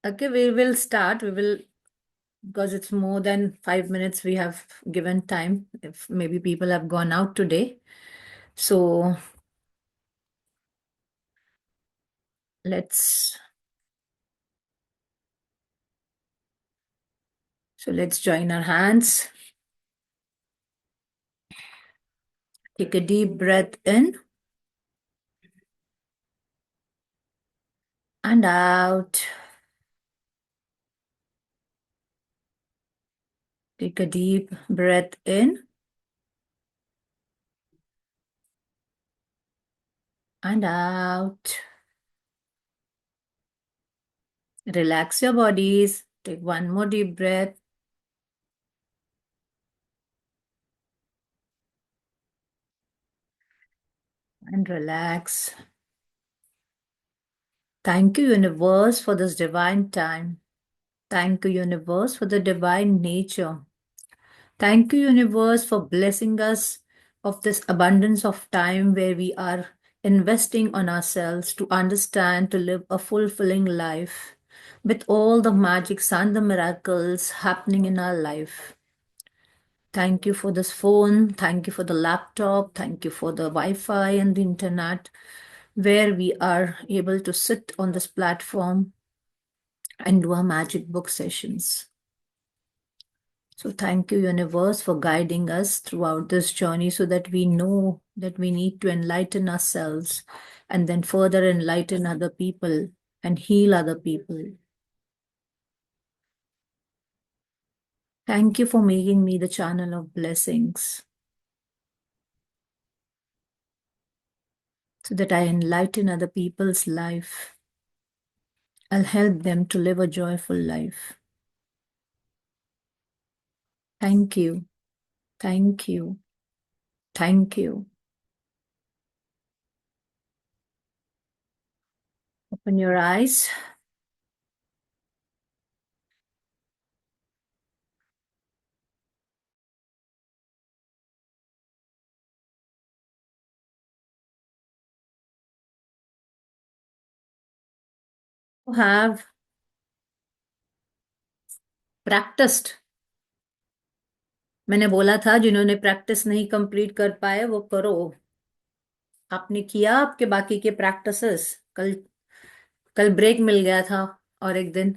Okay, we will start. We will, because it's more than 5 minutes we have given time. If maybe people have gone out today. So let's let's join our hands. Take a deep breath in and out. Take a deep breath in and out. Relax your bodies. Take one more deep breath. And relax. Thank you, universe, for this divine time. Thank you, universe, for the divine nature. Thank you, universe, for blessing us of this abundance of time where we are investing on ourselves to understand, to live a fulfilling life with all the magics and the miracles happening in our life. Thank you for this phone. Thank you for the laptop. Thank you for the Wi-Fi and the internet, where we are able to sit on this platform and do our magic book sessions. So thank you, universe, for guiding us throughout this journey so that we know that we need to enlighten ourselves and then further enlighten other people and heal other people. Thank you for making me the channel of blessings so that I enlighten other people's life. I'll help them to live a joyful life. Thank you. Thank you. Thank you. Open your eyes. You have practiced. मैंने बोला था जिन्होंने practice नहीं complete कर पाए वो करो. आपने किया आपके बाकी के प्रैक्टिसेस. कल कल ब्रेक मिल गया था और एक दिन.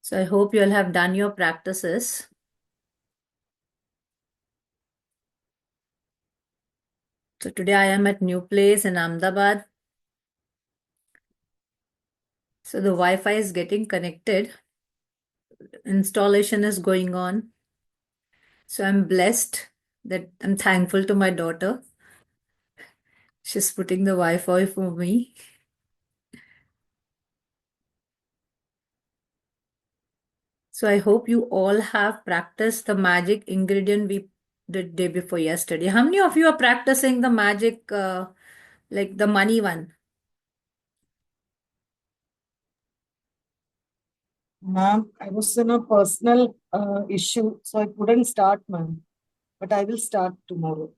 So I hope you all have done your practices. So today I am at new place in Ahmedabad. So the Wi-Fi is getting connected. Installation is going on. So I'm blessed that I'm thankful to my daughter. She's putting the Wi-Fi for me. So I hope you all have practiced the magic ingredient we did day before yesterday. How many of you are practicing the magic, like the money one? Ma'am, I was in a personal issue, so I couldn't start, ma'am. But I will start tomorrow.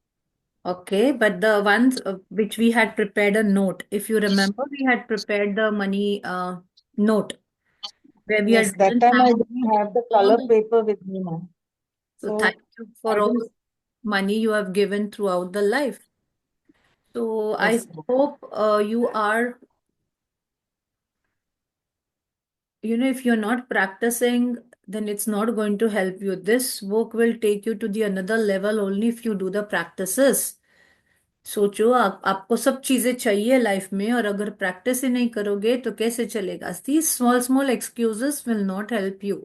Okay, but the ones which we had prepared a note. If you remember, we had prepared the money note where we had Yes, that written time I thank didn't you have the for all color the. paper with me, ma'am. So thank So you I for all will, the money you have given throughout the life. So I yes, ma'am. hope you are, if you're not practicing, then it's not going to help you. This book will take you to the another level only if you do the practices. सोचो आपको सब चीजें चाहिए life में और अगर practice ही नहीं करोगे तो कैसे चलेगा. These small small excuses will not help you.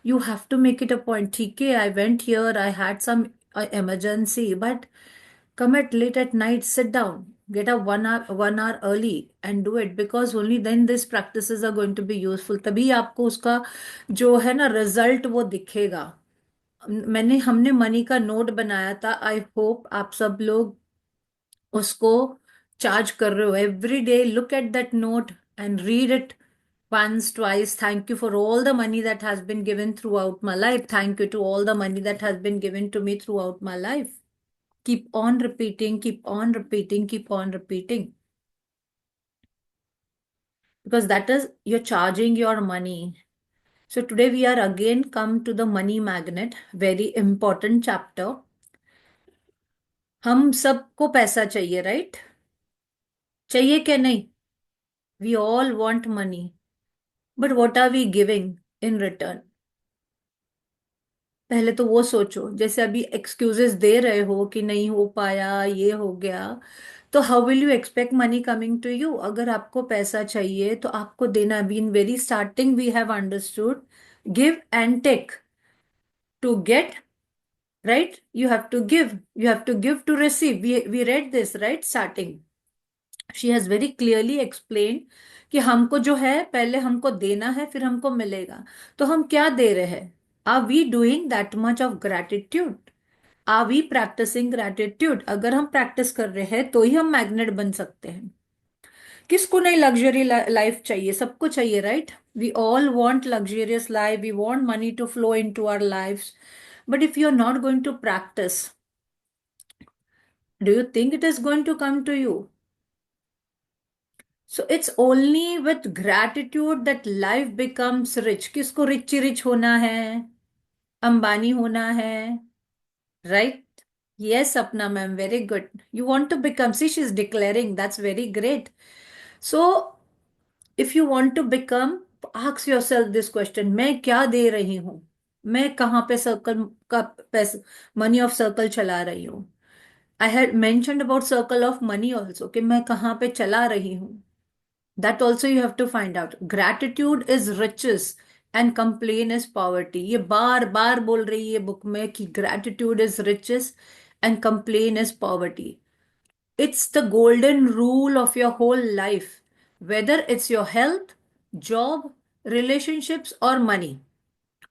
You have to make it a point. ठीक है, I went here, I had some emergency, but come at late at night, sit down, get up 1 hour early and do it, because only then these practices are going to be useful. तभी आपको उसका जो है ना result वो दिखेगा. हमने money का नोट बनाया था. आई होप आप सब लोग उसको चार्ज कर रहे हो. Every day look at that note and read it once, twice. Thank you for all the money that has been given throughout my life. Thank you to all the money that has been given to me throughout my life. Keep on repeating, keep on repeating, keep on repeating. because that is you're charging your money. So today we are again come to the money magnet, very important chapter. हम सबको पैसा चाहिए, right? चाहिए क्या नहीं? We all want money, but what are we giving in return? पहले तो वो सोचो। जैसे अभी एक्सक्यूजेस दे रहे हो कि नहीं हो पाया, ये हो गया, तो how will you expect money coming to you? अगर आपको पैसा चाहिए तो आपको देना भी। In very starting we have understood give and take to get, right? You have to give, you have to give to receive. We read this, right? Starting, she has very clearly explained कि हमको जो है पहले हमको देना है, फिर हमको मिलेगा। तो हम क्या दे रहे हैं? Are we doing that much of gratitude? Are we practicing gratitude? अगर हम प्रैक्टिस कर रहे हैं तो ही हम मैग्नेट बन सकते हैं। किसको नहीं लग्जरी लाइफ चाहिए? सबको चाहिए, right? We all want luxurious life, we want money to flow into our lifes, but if you're not going to practice, do you think it is going to come to you? So it's only with gratitude that life becomes rich. किसको rich rich होना है? अंबानी होना है, right? Yes, Sapna ma'am, very good. You want to become, see, she's declaring, that's very great. So if you want to become, ask yourself this question: मैं क्या दे रही हूँ? मैं कहाँ पे सर्कल का पैसा, मनी ऑफ सर्कल चला रही हूँ? I had mentioned about circle of money also, कि मैं कहाँ पे चला रही हूँ। That also you have to find out. Gratitude is riches and complain is poverty. ये बार बार बोल रही है बुक में कि gratitude is riches and complain is poverty. It's the golden rule of your whole life, whether it's your health, job, relationships और money.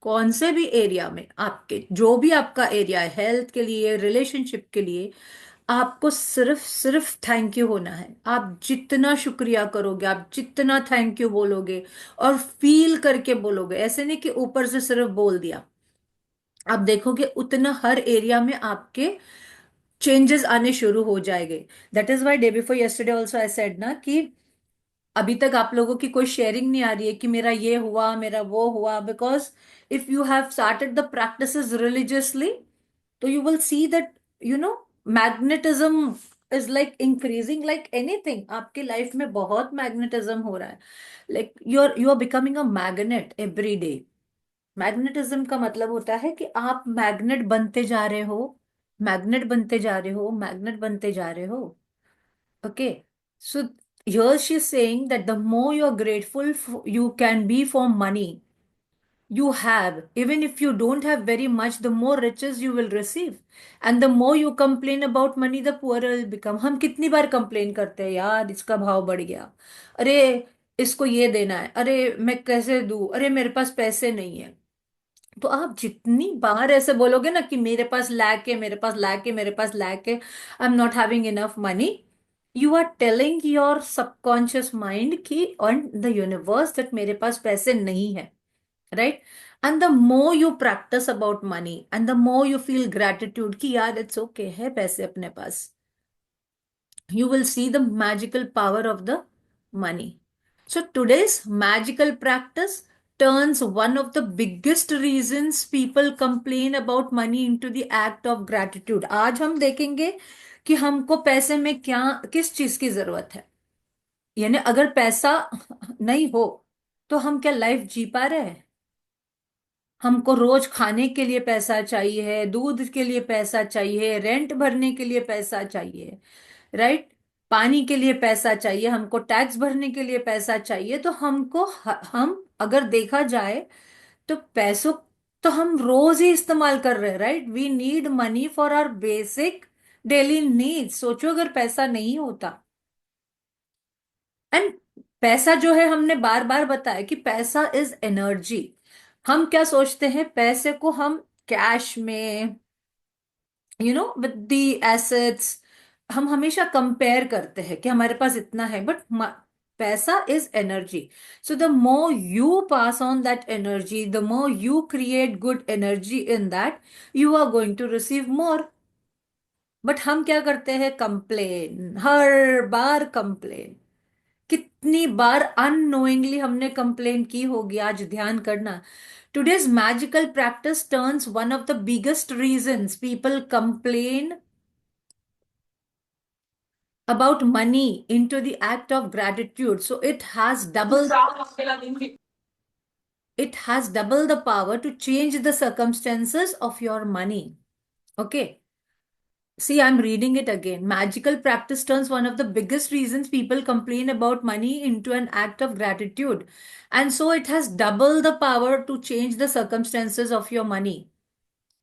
कौन से भी एरिया में आपके, जो भी आपका एरिया है, हेल्थ के लिए, रिलेशनशिप के लिए, आपको सिर्फ सिर्फ थैंक यू होना है। आप जितना शुक्रिया करोगे, आप जितना थैंक यू बोलोगे और फील करके बोलोगे, ऐसे नहीं कि ऊपर से सिर्फ बोल दिया, आप देखोगे उतना हर एरिया में आपके चेंजेस आने शुरू हो जाएंगे। That is why day before yesterday also I said ना कि अभी तक आप लोगों की कोई शेयरिंग नहीं आ रही है कि मेरा ये हुआ, मेरा वो हुआ, because if you have started the practices religiously, तो you will see that, you know, magnetism is like increasing like anything। आपके लाइफ में बहुत मैग्नेटिज्म हो रहा है। Like you are becoming a magnet every day. Magnetism का मतलब होता है कि आप मैग्नेट बनते जा रहे हो, मैग्नेट बनते जा रहे हो, मैग्नेट बनते जा रहे हो। Okay, so here she is saying that the more you're grateful you can be for money you have, even if you don't have very much, the more riches you will receive, and the more you complain about money the poorer will become। हम कितनी बार complain करते हैं, यार इसका भाव बढ़ गया, अरे इसको ये देना है, अरे मैं कैसे दूं, अरे मेरे पास पैसे नहीं है। तो आप जितनी बार ऐसे बोलोगे ना कि मेरे पास लैक है, मेरे पास लैक है, मेरे पास लैक है, I am not having enough money, you are telling your subconscious mind की ऑन द यूनिवर्स दैट मेरे पास पैसे नहीं है, right? And the more you practice about money and the more you feel gratitude कि यार it's okay है पैसे अपने पास, you will see the magical power of the money। So today's magical practice turns one of the biggest reasons people complain about money into the act of gratitude। आज हम देखेंगे कि हमको पैसे में क्या, किस चीज की जरूरत है। यानी अगर पैसा नहीं हो तो हम क्या लाइफ जी पा रहे हैं? हमको रोज खाने के लिए पैसा चाहिए, दूध के लिए पैसा चाहिए, रेंट भरने के लिए पैसा चाहिए, राइट? पानी के लिए पैसा चाहिए, हमको टैक्स भरने के लिए पैसा चाहिए। तो हमको हम अगर देखा जाए तो पैसों तो हम रोज ही इस्तेमाल कर रहे हैं, right? We need money for our basic daily needs. सोचो अगर पैसा नहीं होता। एंड पैसा जो है, हमने बार बार बताया कि पैसा इज एनर्जी। हम क्या सोचते हैं, पैसे को हम कैश में, विद द एसेट्स, हम हमेशा कंपेयर करते हैं कि हमारे पास इतना है, बट पैसा is energy. So the more you pass on that energy, the more you create good energy in that, you are going to receive more. But हम क्या करते हैं, कंप्लेन, हर बार कंप्लेन। कितनी बार अननोइंगली हमने कंप्लेन की होगी, आज ध्यान करना। Today's magical practice turns one of the biggest reasons people complain about money into the act of gratitude. So it has double the power to change the circumstances of your money. Okay. See, I'm reading it again. Magical practice turns one of the biggest reasons people complain about money into an act of gratitude. And so it has double the power to change the circumstances of your money.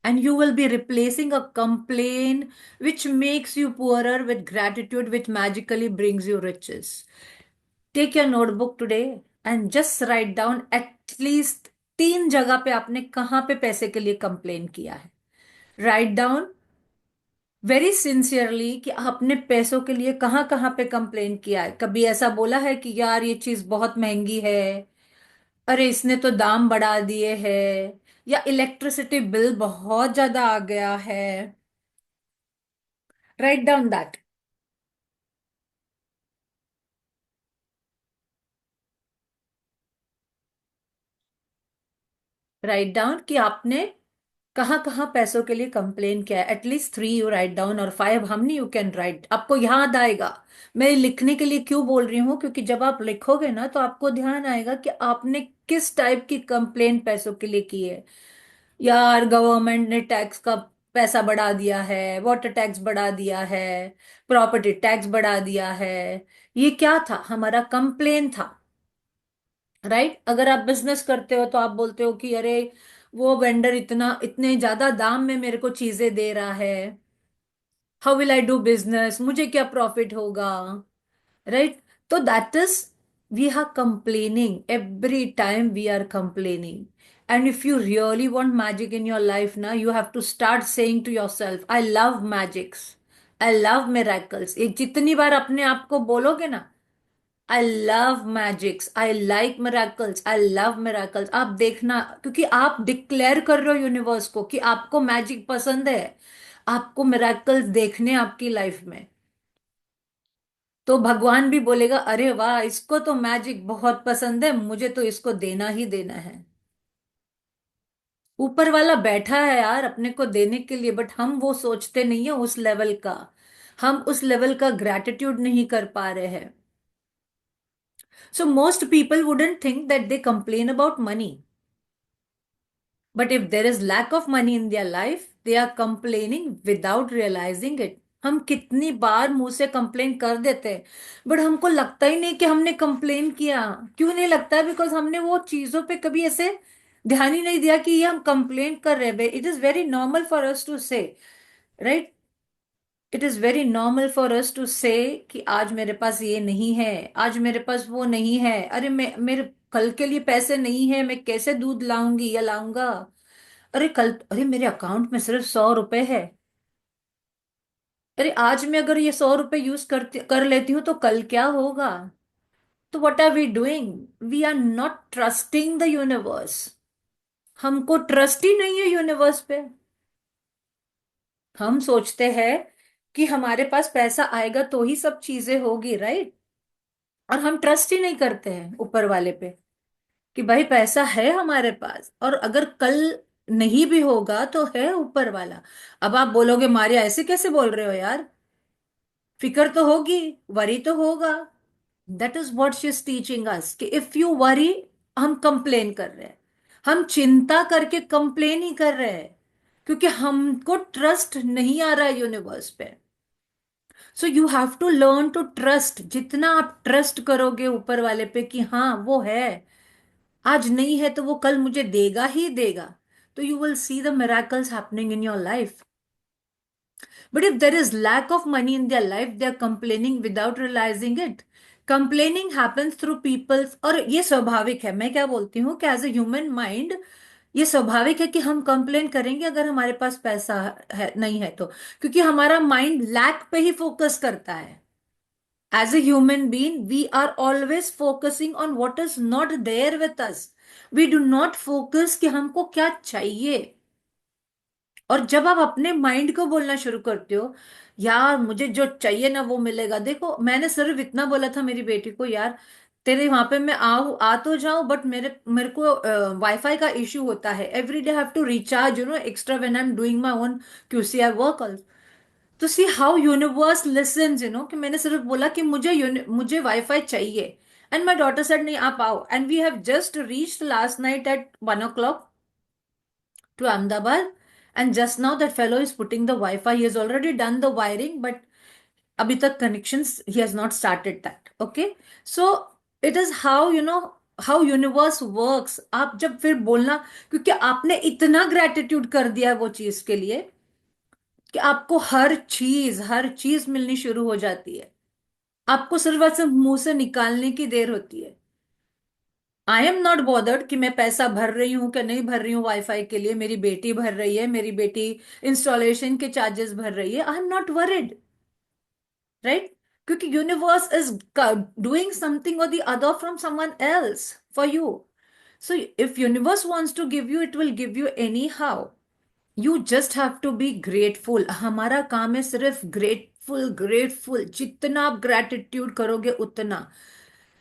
And you will be replacing a complaint which makes you poorer with gratitude, which magically brings you riches. Take your notebook today and just write down at least 3 जगह पे आपने कहाँ पे पैसे के लिए complain किया है। राइट डाउन वेरी सिंसियरली कि आपने पैसों के लिए कहाँ कहाँ पे कंप्लेन किया है। कभी ऐसा बोला है कि यार ये चीज बहुत महंगी है, अरे इसने तो दाम बढ़ा दिए हैं, या इलेक्ट्रिसिटी बिल बहुत ज्यादा आ गया है। Write down that. Right down कि आपने कहाँ कहाँ पैसों के लिए कंप्लेन किया है। एटलीस्ट 3 यू राइट डाउन, और 5 हम नहीं, यू कैन राइट, आपको याद आएगा। मैं लिखने के लिए क्यों बोल रही हूँ, क्योंकि जब आप लिखोगे ना तो आपको ध्यान आएगा कि आपने किस टाइप की कंप्लेन पैसों के लिए की है। यार गवर्नमेंट ने टैक्स का पैसा बढ़ा दिया है, वाटर टैक्स बढ़ा दिया है, प्रॉपर्टी टैक्स बढ़ा दिया है। ये क्या था, हमारा कंप्लेन था। राइट। अगर आप बिजनेस करते हो तो आप बोलते हो कि अरे वो वेंडर इतना इतने ज्यादा दाम में मेरे को चीजें दे रहा है, how will I do business, मुझे क्या प्रॉफिट होगा। राइट। तो that is, we are complaining every time, we are complaining. And if you really want magic in your life ना, you have to start saying to your self, I love magics, I love miracles. ये जितनी बार अपने आप को बोलोगे ना, I love magics, I like miracles, I love miracles, आप देखना, क्योंकि आप डिक्लेयर कर रहे हो यूनिवर्स को कि आपको मैजिक पसंद है, आपको मिराकल्स देखने आपकी लाइफ में। तो भगवान भी बोलेगा अरे वाह, इसको तो मैजिक बहुत पसंद है, मुझे तो इसको देना ही देना है। ऊपर वाला बैठा है यार अपने को देने के लिए, बट हम वो सोचते नहीं है उस लेवल का। हम उस लेवल का ग्रैटिट्यूड नहीं कर पा रहे हैं। So most people wouldn't think that they complain about money. But if there is lack of money in their life, they are complaining without realizing it. हम कितनी बार मुंह से कंप्लेन कर देते हैं, बट हमको लगता ही नहीं कि हमने कंप्लेन किया। क्यों नहीं लगता? बिकॉज हमने वो चीजों पे कभी ऐसे ध्यान ही नहीं दिया कि ये हम कंप्लेन कर रहे हैं। It is very normal for us to say, right, it is very normal for us to say कि आज मेरे पास ये नहीं है, आज मेरे पास वो नहीं है, अरे मैं मेरे कल के लिए पैसे नहीं है, मैं कैसे दूध लाऊंगी या लाऊंगा। अरे कल, अरे मेरे अकाउंट में सिर्फ 100 रुपए है। अरे आज मैं अगर ये 100 रुपए यूज कर लेती हूँ तो कल क्या होगा। तो what are we doing, we are not trusting the universe. हमको ट्रस्ट ही नहीं है यूनिवर्स पे। हम सोचते हैं कि हमारे पास पैसा आएगा तो ही सब चीजें होगी, राइट। और हम ट्रस्ट ही नहीं करते हैं ऊपर वाले पे कि भाई पैसा है हमारे पास, और अगर कल नहीं भी होगा तो है ऊपर वाला। अब आप बोलोगे मारिया ऐसे कैसे बोल रहे हो यार, फिक्र तो होगी, वरी तो होगा। That is what she is teaching us कि इफ यू वरी, हम कंप्लेन कर रहे हैं, हम चिंता करके कंप्लेन ही कर रहे हैं, क्योंकि हमको ट्रस्ट नहीं आ रहा है यूनिवर्स पे। So you have to learn to trust. जितना आप ट्रस्ट करोगे ऊपर वाले पे कि हाँ वो है, आज नहीं है तो वो कल मुझे देगा ही देगा, तो you will see the miracles happening in your life. But if there is lack of money in their life, they are complaining without realizing it. Complaining happens through peoples, और ये स्वाभाविक है। मैं क्या बोलती हूँ कि एज ए ह्यूमन माइंड ये स्वाभाविक है कि हम कंप्लेन करेंगे अगर हमारे पास पैसा है नहीं है तो, क्योंकि हमारा माइंड लैक पे ही फोकस करता है। As a human being, we are always focusing on what is not there with us. We do not focus कि हमको क्या चाहिए। और जब आप अपने माइंड को बोलना शुरू करते हो यार मुझे जो चाहिए ना वो मिलेगा, देखो मैंने सिर्फ इतना बोला था मेरी बेटी को, यार तेरे वहां पे मैं आ तो जाऊं, बट मेरे मेरे को वाईफाई का इश्यू होता है। Every day have to recharge extra when I am doing my own QCI work. तो सी हाउ यूनिवर्स लिसन्स, कि मैंने सिर्फ बोला कि मुझे वाईफाई चाहिए, एंड माई डॉटर सेड नहीं, आप आओ, and we have just reached last night at 1 o'clock to Ahmedabad, and just now that fellow is putting the Wi-Fi. He has already done the wiring, but abhi tak connections he has not started that. Okay, so it is how universe works. आप जब फिर बोलना, क्योंकि आपने इतना gratitude कर दिया है वो चीज के लिए कि आपको हर चीज मिलनी शुरू हो जाती है। आपको सिर्फ ऐसे मुंह से निकालने की देर होती है। आई एम नॉट बॉदर्ड कि मैं पैसा भर रही हूं कि नहीं भर रही हूँ वाईफाई के लिए, मेरी बेटी भर रही है, मेरी बेटी इंस्टॉलेशन के चार्जेस भर रही है, I am not worried, right? क्योंकि यूनिवर्स इज डूइंग समथिंग और the other from someone else for you. So if universe wants to give you, it will give you anyhow. You just have to be grateful. हमारा काम है सिर्फ grateful, grateful. जितना आप gratitude करोगे उतना।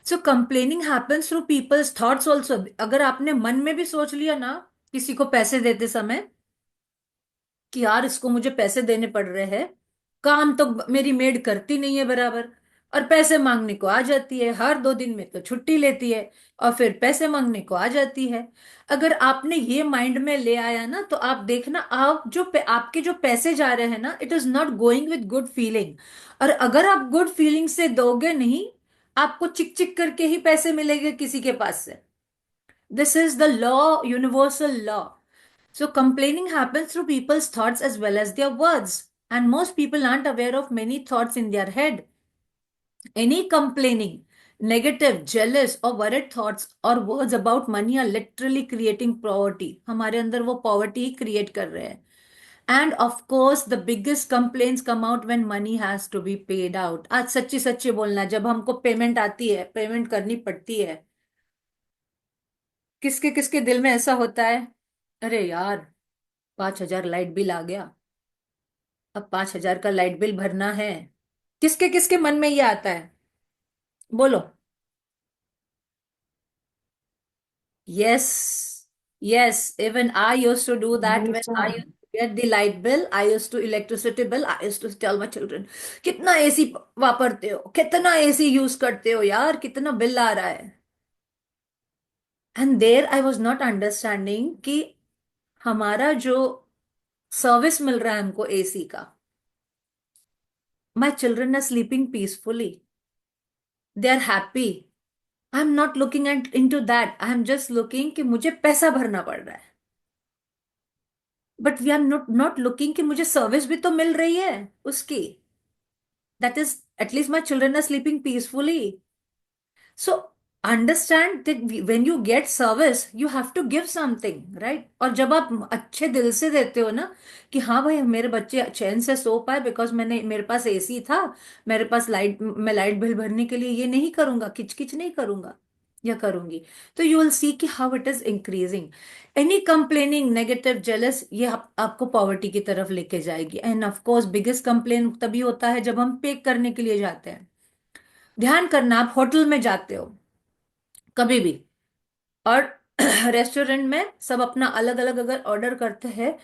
So complaining happens through people's thoughts also. अगर आपने मन में भी सोच लिया ना किसी को पैसे देते समय कि यार इसको मुझे पैसे देने पड़ रहे हैं, काम तो मेरी मेड करती नहीं है बराबर, और पैसे मांगने को आ जाती है, हर 2 दिन में तो छुट्टी लेती है और फिर पैसे मांगने को आ जाती है। अगर आपने ये माइंड में ले आया ना, तो आप देखना, आप आपके जो पैसे जा रहे हैं ना, it is not going with good feeling. और अगर आप गुड फीलिंग से दोगे नहीं, आपको चिक चिक करके ही पैसे मिलेंगे किसी के पास से। This is the law, universal law. So complaining happens through people's thoughts as well as their words. And most people aren't aware of many thoughts in their head. Any complaining, negative, jealous or worried thoughts or words about money are literally creating poverty. हमारे अंदर वो poverty ही create कर रहे हैं। And of course, the biggest complaints come out when money has to be paid out. आज सच्ची सच्ची बोलना, जब हमको पेमेंट आती है, पेमेंट करनी पड़ती है, किसके किसके दिल में ऐसा होता है, अरे यार 5,000 लाइट बिल आ गया, अब 5,000 का लाइट बिल भरना है। किसके किसके मन में ये आता है? बोलो। Yes, yes, even I used to do that when हमेशा। I used to get the light bill, I used to electricity bill, I used to tell my children, कितना एसी वापरते हो, कितना एसी यूज करते हो यार, कितना बिल आ रहा है। And there I was not understanding कि हमारा जो सर्विस मिल रहा है हमको एसी का, my children are sleeping peacefully, they are happy. I am not looking at into that, I am just looking कि मुझे पैसा भरना पड़ रहा है, but we are not looking कि मुझे सर्विस भी तो मिल रही है उसकी। That is, at least my children are sleeping peacefully. So understand that when you get service you have to give something, right? और जब आप अच्छे दिल से देते हो ना कि हाँ भाई मेरे बच्चे चैन से सो पाए बिकॉज मेरे पास एसी था, मेरे पास लाइट, मैं लाइट बिल भरने के लिए ये नहीं करूंगा, किचकिच नहीं करूंगा या करूंगी, तो यू विल सी कि how it is increasing. Any complaining, negative, jealous, ये आपको पॉवर्टी की तरफ लेके जाएगी। End of course biggest complain तभी होता है जब हम पे करने के लिए जाते हैं। ध्यान करना, आप होटल में जाते हो कभी भी, और रेस्टोरेंट में सब अपना अलग अलग अगर ऑर्डर करते हैं,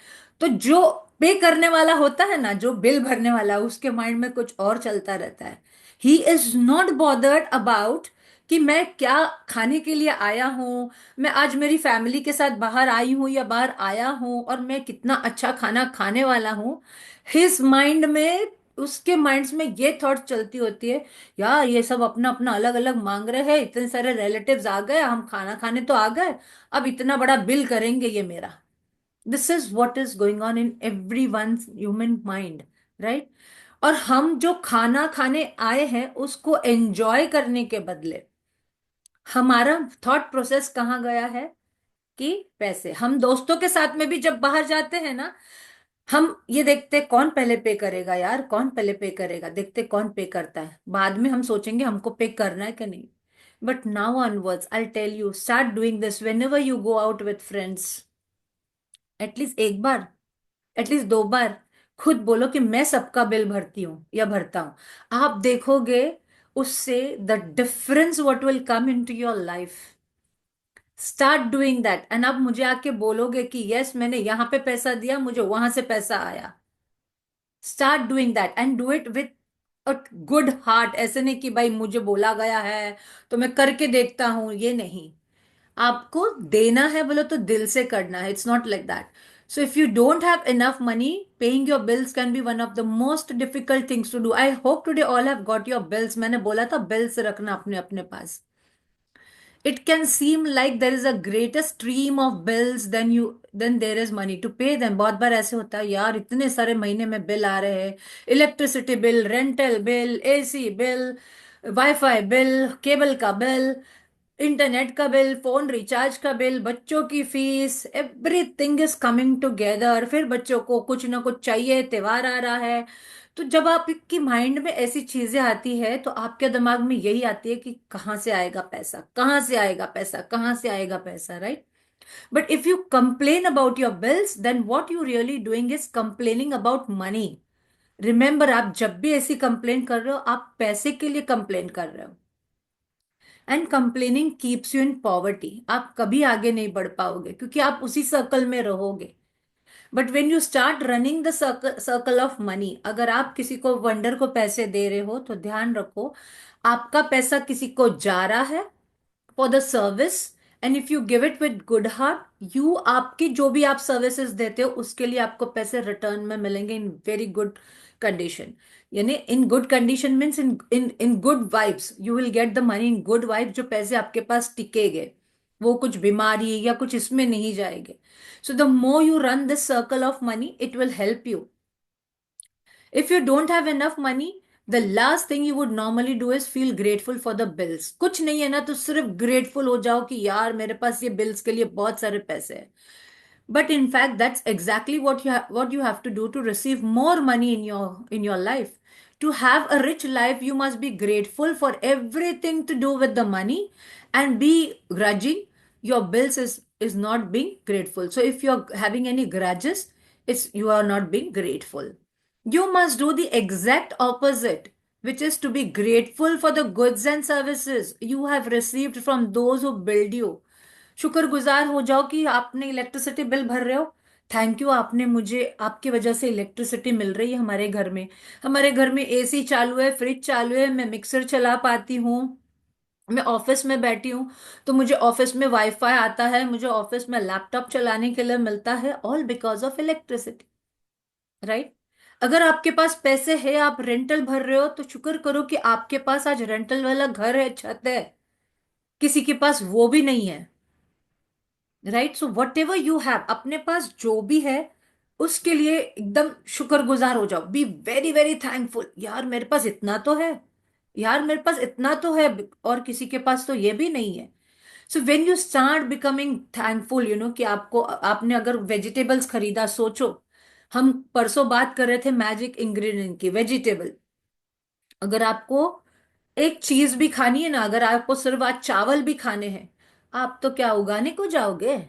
तो जो पे करने वाला होता है ना, जो बिल भरने वाला, उसके माइंड में कुछ और चलता रहता है। He is not bothered about कि मैं क्या खाने के लिए आया हूं, मैं आज मेरी फैमिली के साथ बाहर आई हूं या बाहर आया हूं, और मैं कितना अच्छा खाना खाने वाला हूं। हिज माइंड में, उसके माइंड्स में ये थॉट चलती होती है, यार ये सब अपना अपना अलग अलग मांग रहे हैं, इतने सारे रिलेटिव्स आ गए, हम खाना खाने तो आ गए, अब इतना बड़ा बिल करेंगे ये मेरा। This is what is going on in every one human mind, right? और हम जो खाना खाने आए हैं उसको एंजॉय करने के बदले हमारा थॉट प्रोसेस कहाँ गया है कि पैसे। हम दोस्तों के साथ में भी जब बाहर जाते हैं ना, हम ये देखते कौन पहले पे करेगा, यार कौन पहले पे करेगा, देखते कौन पे करता है, बाद में हम सोचेंगे हमको पे करना है कि नहीं। But now onwards I tell you, start doing this whenever you go out with friends. At least एक बार, एटलीस्ट 2 बार खुद बोलो कि मैं सबका बिल भरती हूँ या भरता हूँ। आप देखोगे उससे the difference what will come into your life, start doing that. And अब मुझे आके बोलोगे कि यस मैंने यहां पे पैसा दिया, मुझे वहां से पैसा आया। Start doing that and do it with a good heart. ऐसे नहीं कि भाई मुझे बोला गया है तो मैं करके देखता हूं, ये नहीं। आपको देना है बोलो तो दिल से करना है, it's not like that. So if you don't have enough money, paying your bills can be one of the most difficult things to do. I hope today all have got your bills. मैंने बोला था bills रखना अपने अपने पास। It can seem like there is a greater stream of bills than there is money to pay them। बहुत बार ऐसे होता है यार, इतने सारे महीने में बिल आ रहे हैं, electricity bill, rental bill, AC bill, wifi bill, cable का बिल, इंटरनेट का बिल, फोन रिचार्ज का बिल, बच्चों की fees, everything is coming together. फिर बच्चों को कुछ ना कुछ चाहिए, त्योहार आ रहा है। तो जब आपकी माइंड में ऐसी चीजें आती है तो आपके दिमाग में यही आती है कि कहाँ से आएगा पैसा, कहाँ से आएगा पैसा, कहाँ से आएगा पैसा, right? But if you complain about your bills, then what you really doing is complaining about money. Remember, आप जब भी ऐसी कंप्लेन कर रहे हो, आप पैसे के लिए कंप्लेन कर रहे हो। And complaining keeps you in poverty. आप कभी आगे नहीं बढ़ पाओगे क्योंकि आप उसी सर्कल में रहोगे। But when you start running the circle of money, अगर आप किसी को वंडर को पैसे दे रहे हो तो ध्यान रखो, आपका पैसा किसी को जा रहा है for the service. And if you give it with good heart, you आपकी जो भी आप सर्विसेज देते हो उसके लिए आपको पैसे रिटर्न में मिलेंगे इन वेरी गुड कंडीशन। यानी in good condition means in in in good vibes, you will get the money in good vibes. जो पैसे आपके पास टिकेंगे, वो कुछ बीमारी या कुछ इसमें नहीं जाएंगे। So the more you run this circle of money, it will help you. If you don't have enough money, the last thing you would normally do is feel grateful for the bills। कुछ नहीं है ना तो सिर्फ grateful हो जाओ कि यार मेरे पास ये bills के लिए बहुत सारे पैसे हैं। But in fact, that's exactly what you have to do to receive more money in your life. To have a rich life, you must be grateful for everything to do with the money, and be grudging your bills is not being grateful. So if you're having any grudges, it's you are not being grateful. You must do the exact opposite, which is to be grateful for the goods and services you have received from those who build you। शुक्रगुजार हो जाओ कि आपने electricity bill भर रहे हो। Thank you, आपने मुझे, आपकी वजह से इलेक्ट्रिसिटी मिल रही है हमारे घर में। हमारे घर में एसी चालू है, फ्रिज चालू है, मैं मिक्सर चला पाती हूँ। मैं ऑफिस में बैठी हूँ तो मुझे ऑफिस में वाईफाई आता है, मुझे ऑफिस में लैपटॉप चलाने के लिए मिलता है, all because of electricity, right? अगर आपके पास पैसे है, आप रेंटल भर रहे हो, तो शुक्र करो कि आपके पास आज रेंटल वाला घर है, छत है। किसी के पास वो भी नहीं है, right? So what ever you have, अपने पास जो भी है उसके लिए एकदम शुक्रगुजार हो जाओ। बी वेरी वेरी थैंकफुल, यार मेरे पास इतना तो है, यार मेरे पास इतना तो है, और किसी के पास तो ये भी नहीं है। So when you start becoming thankful, you know कि आपको, आपने अगर वेजिटेबल्स खरीदा, सोचो हम परसों बात कर रहे थे मैजिक इंग्रेडिएंट की, वेजिटेबल। अगर आपको एक चीज भी खानी है ना, अगर आपको सिर्फ आज चावल भी खाने हैं, आप तो क्या उगाने को जाओगे?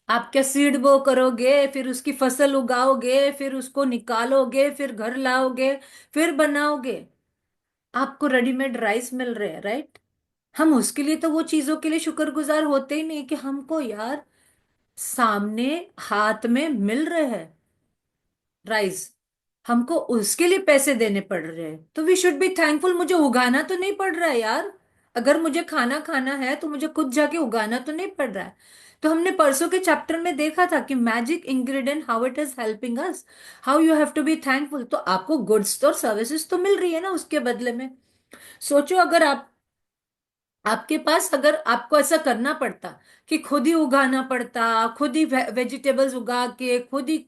आप क्या सीड बो करोगे, फिर उसकी फसल उगाओगे, फिर उसको निकालोगे, फिर घर लाओगे, फिर बनाओगे? आपको रेडीमेड राइस मिल रहे हैं, राइट? हम उसके लिए तो वो चीजों के लिए शुक्रगुजार होते ही नहीं कि हमको यार सामने हाथ में मिल रहे हैं राइस, हमको उसके लिए पैसे देने पड़ रहे हैं। तो वी शुड बी थैंकफुल, मुझे उगाना तो नहीं पड़ रहा है यार। अगर मुझे खाना खाना है तो मुझे खुद जाके उगाना तो नहीं पड़ रहा है। तो हमने परसों के चैप्टर में देखा था कि magic ingredient how it is helping us, how you have to be thankful. तो आपको गुड्स और सर्विसेज तो मिल रही है ना उसके बदले में। सोचो अगर आपके पास, अगर आपको ऐसा करना पड़ता कि खुद ही उगाना पड़ता, खुद ही वेजिटेबल्स उगा के खुद ही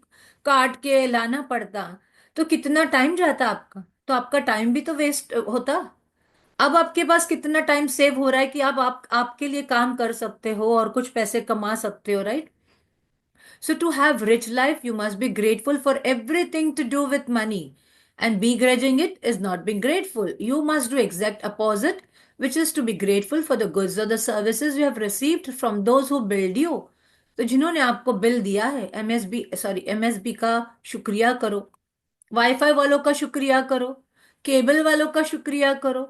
काट के लाना पड़ता, तो कितना टाइम जाता आपका, तो आपका टाइम भी तो वेस्ट होता। अब आपके पास कितना टाइम सेव हो रहा है कि आप आपके लिए काम कर सकते हो और कुछ पैसे कमा सकते हो, right? So to have rich life, you must be grateful for everything to do with money. And begrudging it is not being grateful. You must do exact opposite, which is to be grateful for the goods or the services you have received from those who build you। तो जिन्होंने आपको bill दिया है, MSB का शुक्रिया करो, wifi वालों का शुक्रिया करो, केबल वालों का शुक्रिया करो।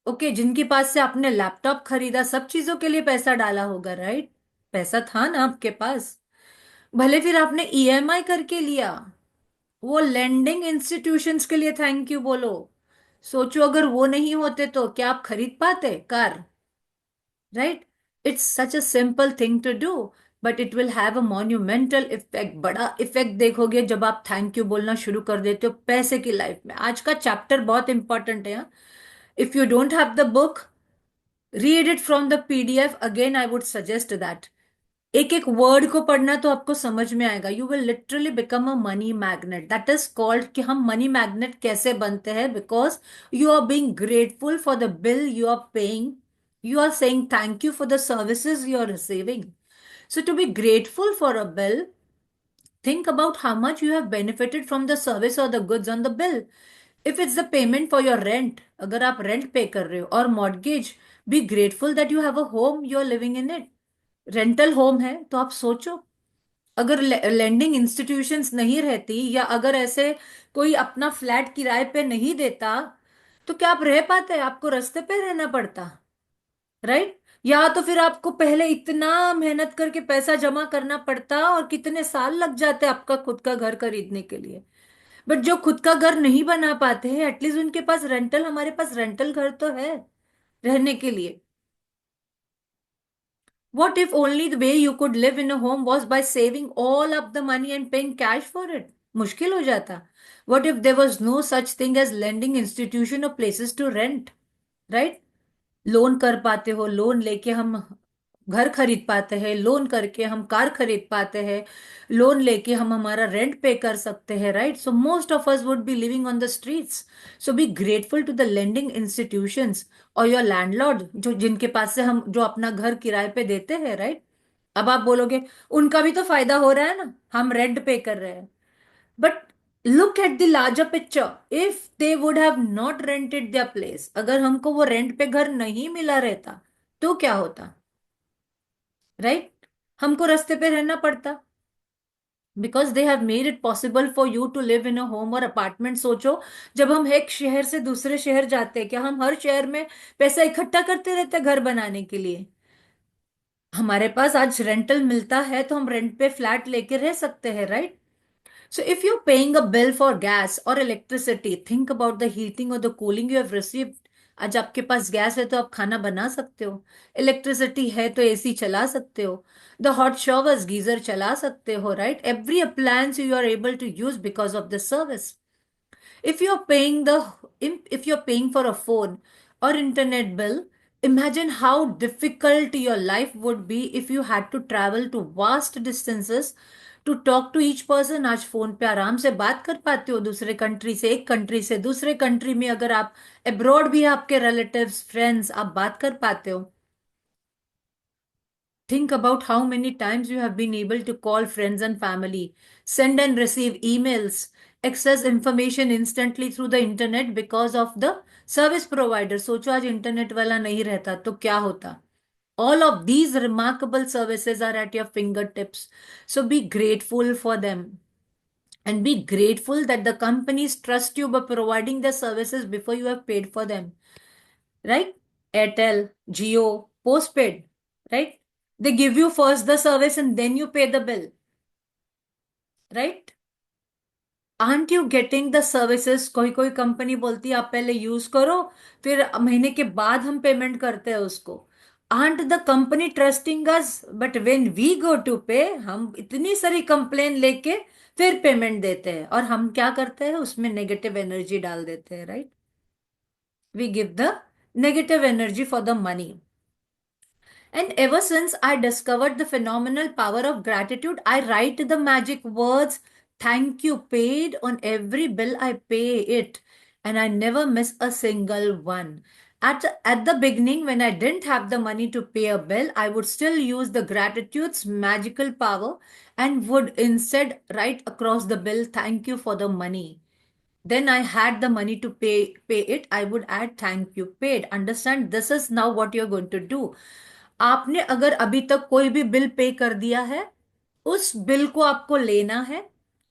ओके, जिनके पास से आपने लैपटॉप खरीदा, सब चीजों के लिए पैसा डाला होगा, राइट? पैसा था ना आपके पास। भले फिर आपने ईएमआई करके लिया, वो लेंडिंग इंस्टीट्यूशंस के लिए थैंक यू बोलो। सोचो अगर वो नहीं होते तो क्या आप खरीद पाते car? Right? It's such a simple thing to do, but it will have a monumental effect. बड़ा इफेक्ट देखोगे जब आप थैंक यू बोलना शुरू कर देते हो पैसे की लाइफ में। आज का चैप्टर बहुत इंपॉर्टेंट है। If you don't have the book, read it from the PDF again, I would suggest that. एक एक वर्ड को पढ़ना तो आपको समझ में आएगा। You will literally become a money magnet. That is called कि हम मनी मैग्नेट कैसे बनते हैं, because you are being grateful for the bill you are paying. You are saying thank you for the services you are receiving. So, to be grateful for a bill, think about how much you have benefited from the service or the goods on the bill. If it's the payment for your rent, अगर आप rent पे कर रहे हो, और mortgage, be grateful that you have a home, you are living in it. Rental home है तो आप सोचो, अगर लेंडिंग इंस्टीट्यूशंस नहीं रहती, या अगर ऐसे कोई अपना फ्लैट किराए पे नहीं देता, तो क्या आप रह पाते? आपको रास्ते पे रहना पड़ता, राइट? या तो फिर आपको पहले इतना मेहनत करके पैसा जमा करना पड़ता, और कितने साल लग जाते आपका खुद का घर खरीदने के लिए। बट जो खुद का घर नहीं बना पाते हैं, एटलीस्ट उनके पास रेंटल, हमारे पास रेंटल घर तो है रहने के लिए। What if only the way you could live in a home was by saving all up the money and paying cash for it? मुश्किल हो जाता। What if there was no such thing as lending institution or places to rent? Right? Loan कर पाते हो, loan लेके हम घर खरीद पाते हैं, लोन करके हम कार खरीद पाते हैं, लोन लेके हम हमारा रेंट पे कर सकते हैं, right? So most of us would be living on the streets. So be grateful to the lending institutions और योर लैंडलॉर्ड, जो जिनके पास से हम जो अपना घर किराए पे देते हैं, राइट? अब आप बोलोगे उनका भी तो फायदा हो रहा है ना, हम रेंट पे कर रहे हैं। But look at the larger picture. If they would have not rented their place, अगर हमको वो रेंट पे घर नहीं मिला रहता, तो क्या होता? राइट? हमको रास्ते पे रहना पड़ता, because they have made it possible for you to live in a home और अपार्टमेंट। सोचो, जब हम एक शहर से दूसरे शहर जाते हैं, क्या हम हर शहर में पैसा इकट्ठा करते रहते हैं घर बनाने के लिए? हमारे पास आज रेंटल मिलता है तो हम रेंट पे फ्लैट लेके रह सकते हैं, right? So if you're paying a bill for gas or electricity, think about the heating or the cooling you have received. आज आपके पास गैस है तो आप खाना बना सकते हो, इलेक्ट्रिसिटी है तो एसी चला सकते हो, द हॉट शॉवर्स गीजर चला सकते हो, right? Every appliance you are able to use because of the service. if you're paying the if you're paying for a phone or internet bill, imagine how difficult your life would be if you had to travel to vast distances to talk to each person। आज phone पे आराम से बात कर पाते हो दूसरे country से, एक कंट्री से दूसरे कंट्री में, अगर आप अब्रॉड भी है, आपके रिलेटिव्स फ्रेंड्स, आप बात कर पाते हो। Think about how many times you have been able to call friends and family, send and receive emails, access information instantly through the internet because of the service provider। सोचो आज internet वाला नहीं रहता तो क्या होता? All of these remarkable services are at your fingertips. So be grateful for them, and be grateful that the companies trust you by providing their services before you have paid for them, right? Airtel, Jio, postpaid, right? They give you first the service and then you pay the bill, right? Aren't you getting the services? कोई कोई company बोलती है आप पहले use करो, फिर महीने के बाद हम पेमेंट करते हैं उसको। Aren't the company trusting us? But when we go to pay, हम इतनी सारी कंप्लेन लेके फिर पेमेंट देते हैं, और हम क्या करते हैं? उसमें नेगेटिव एनर्जी डाल देते हैं, right? We give the negative energy for the money. And ever since I discovered the phenomenal power of gratitude, I write the magic words, thank you paid, on every bill I pay it. And I never miss a single one. At the beginning, when I didn't have the money to pay a bill, I would still use the gratitude's magical power and would instead write across the bill, thank you for the money. Then I had the money to pay it, I would add thank you paid। Understand? This is now what you're going to do। आपने अगर अभी तक कोई भी bill pay कर दिया है, उस बिल को आपको लेना है,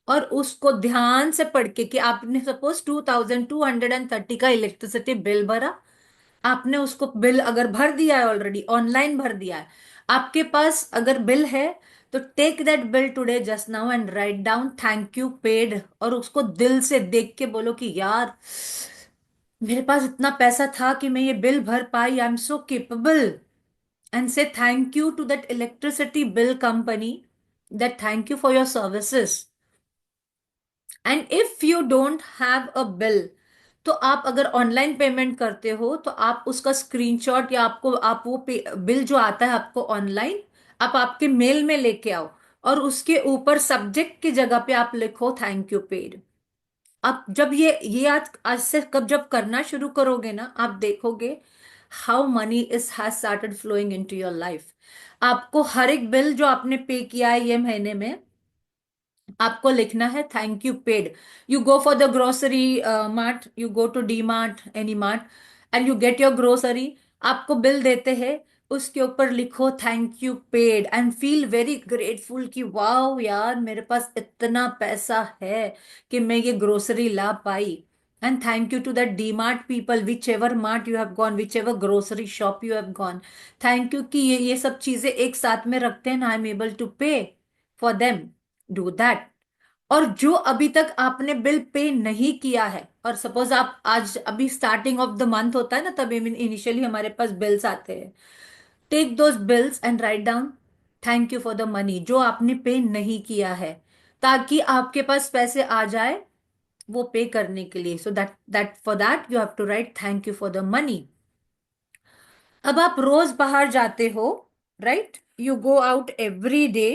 और उसको ध्यान से पढ़ के, कि आपने सपोज 2230 का इलेक्ट्रिसिटी बिल भरा, आपने उसको बिल अगर भर दिया है, ऑलरेडी ऑनलाइन भर दिया है, आपके पास अगर बिल है, तो take that bill today just now and write down thank you paid, और उसको दिल से देख के बोलो कि यार, मेरे पास इतना पैसा था कि मैं ये बिल भर पाई, I am so capable, and say thank you to that electricity bill company, that thank you for your services. And if you don't have a bill, तो आप अगर ऑनलाइन पेमेंट करते हो, तो आप उसका स्क्रीनशॉट, या आपको आप वो बिल जो आता है आपको ऑनलाइन, आप आपके मेल में लेके आओ, और उसके ऊपर सब्जेक्ट की जगह पे आप लिखो थैंक यू पेड। आप जब ये आज आज से कब जब करना शुरू करोगे ना, आप देखोगे how money is has started flowing into your life. आपको हर एक बिल जो आपने पे किया है ये महीने में, आपको लिखना है thank you paid. You go for the grocery mart, you go to D Mart, any mart, and you get your grocery, आपको बिल देते हैं, उसके ऊपर लिखो thank you paid, and feel very grateful कि वाह यार, मेरे पास इतना पैसा है कि मैं ये ग्रोसरी ला पाई। And thank you to that D Mart people, whichever mart you have gone, whichever grocery shop you have gone, thank you कि ये सब चीजें एक साथ में रखते हैं, I am able to pay for them, do that. और जो अभी तक आपने बिल पे नहीं किया है, और सपोज आप आज अभी स्टार्टिंग ऑफ द मंथ होता है ना, तब इनिशियली हमारे पास बिल्स आते हैं, take those bills and write down thank you for the money जो आपने पे नहीं किया है, ताकि आपके पास पैसे आ जाए वो पे करने के लिए। So that that for that you have to write thank you for the money. अब आप रोज बाहर जाते हो, right, you go out every day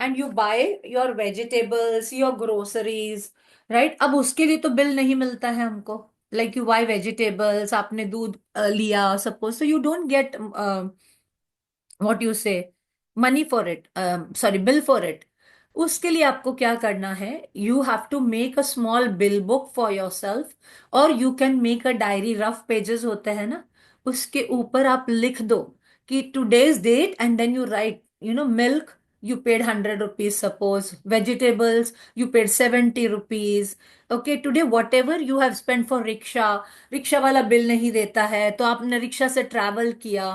and you buy your vegetables, your groceries, right. अब उसके लिए तो बिल नहीं मिलता है हमको, लाइक यू बाय वेजिटेबल्स, आपने दूध लिया suppose, so you don't get what you say money for it, sorry bill for it. उसके लिए आपको क्या करना है, you have to make a small bill book for your self, और you can make a diary, rough pages होते हैं ना, उसके ऊपर आप लिख दो कि today's date, and then you write, milk you paid 100 rupees, suppose vegetables you paid 70 rupees, okay, today whatever you have spent for rickshaw, rickshaw वाला बिल नहीं देता है तो आपने रिक्शा से ट्रैवल किया,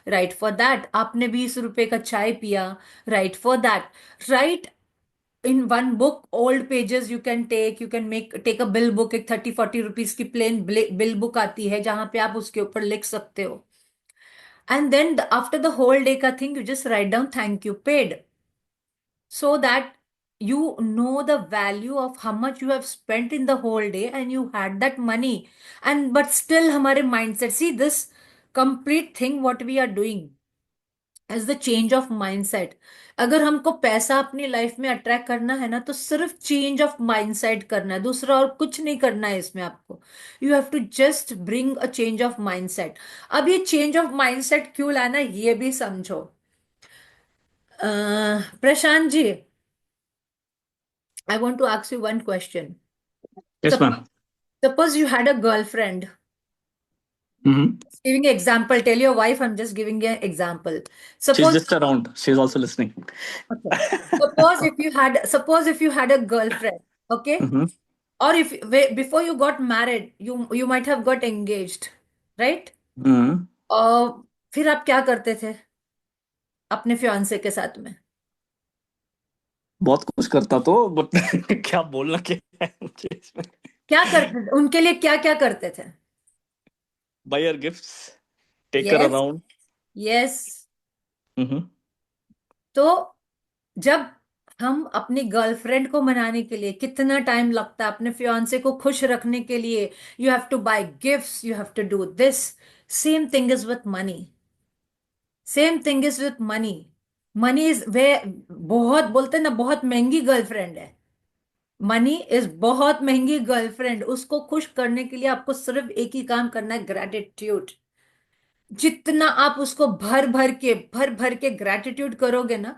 राइट फॉर दैट। आपने 20 रुपए का चाय पिया, write for that. Write in one book old pages, you can make take a bill book, एक 30-40 रुपीज की प्लेन बिल बुक आती है जहां पे आप उसके ऊपर लिख सकते हो, and then after the whole day का thing, you just write down thank you paid, so that you know the value of how much you have spent in the whole day and you had that money। And but still हमारे mindset, see this complete thing what we are doing is the change of mindset। अगर हमको पैसा अपनी life में attract करना है ना, तो सिर्फ चेंज ऑफ माइंडसेट करना है, दूसरा और कुछ नहीं करना है इसमें आपको। You have to just bring a change of mindset. अब ये चेंज ऑफ माइंडसेट क्यों लाना है ये भी समझो। Prashant ji, I want to ask you one question. Yes, Suppose, ma'am. suppose you had a girlfriend. Mm-hmm. Giving an example, tell your wife I'm just giving you an example. She's Suppose, just around. She's also listening. okay. Suppose if you had a girlfriend, okay? Mm-hmm. Or if before you got married, you might have got engaged, right? Mm-hmm. और फिर आप क्या करते थे अपने fiance के साथ में? बहुत कुछ करता तो बट क्या बोलना क्या है मुझे इसमें। क्या करते थे उनके लिए, क्या क्या करते थे? Buy her gifts, take her yes, around. Yes. Mm-hmm. तो जब हम अपनी गर्लफ्रेंड को मनाने के लिए, कितना टाइम लगता है अपने फियांसे को खुश रखने के लिए, you have to buy gifts, you have to do this. Same thing is with money, same thing is with money. Money is way, बहुत बोलते हैं ना, बहुत महंगी गर्लफ्रेंड है। मनी इज बहुत महंगी गर्लफ्रेंड, उसको खुश करने के लिए आपको सिर्फ एक ही काम करना है, ग्रेटिट्यूड। जितना आप उसको भर भर के ग्रेटिट्यूड करोगे ना,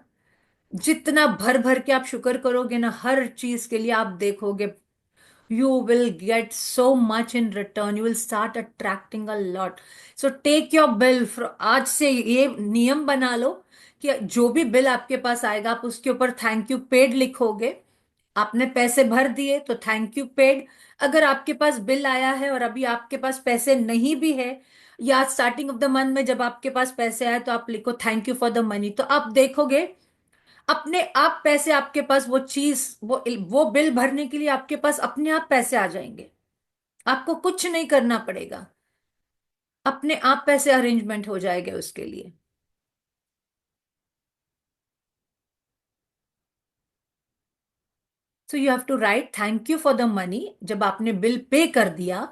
जितना भर भर के आप शुक्र करोगे ना हर चीज के लिए, आप देखोगे you will get so much in return, you will start attracting a lot. So take your bill, आज से ये नियम बना लो कि जो भी बिल आपके पास आएगा आप उसके ऊपर थैंक यू पेड लिखोगे, आपने पैसे भर दिए तो थैंक यू पेड। अगर आपके पास बिल आया है और अभी आपके पास पैसे नहीं भी है, या स्टार्टिंग ऑफ द मंथ में जब आपके पास पैसे आए तो आप लिखो thank you for the money, तो आप देखोगे अपने आप पैसे आपके पास, वो चीज, वो बिल भरने के लिए आपके पास अपने आप पैसे आ जाएंगे। आपको कुछ नहीं करना पड़ेगा, अपने आप पैसे अरेंजमेंट हो जाएंगे उसके लिए। So you have to write thank you for the money जब आपने बिल पे कर दिया।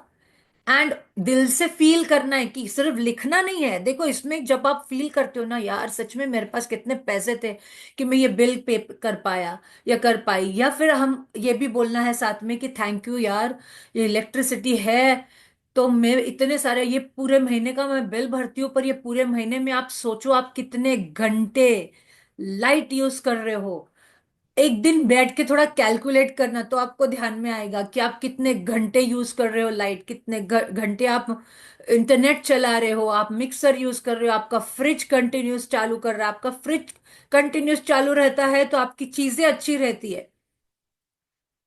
एंड दिल से फील करना है, कि सिर्फ लिखना नहीं है। देखो इसमें जब आप फील करते हो ना, यार सच में मेरे पास कितने पैसे थे कि मैं ये बिल पे कर पाया या कर पाई, या फिर हम ये भी बोलना है साथ में कि थैंक यू यार, ये इलेक्ट्रिसिटी है तो मैं इतने सारे, ये पूरे महीने का मैं बिल भरती हूँ, पर ये पूरे महीने में आप सोचो आप कितने घंटे लाइट यूज कर रहे हो। एक दिन बैठ के थोड़ा कैलकुलेट करना तो आपको ध्यान में आएगा कि आप कितने घंटे यूज कर रहे हो लाइट, कितने घंटे आप इंटरनेट चला रहे हो, आप मिक्सर यूज कर रहे हो, आपका फ्रिज कंटिन्यूस चालू कर रहा है। आपका फ्रिज कंटिन्यूस चालू रहता है तो आपकी चीजें अच्छी रहती है।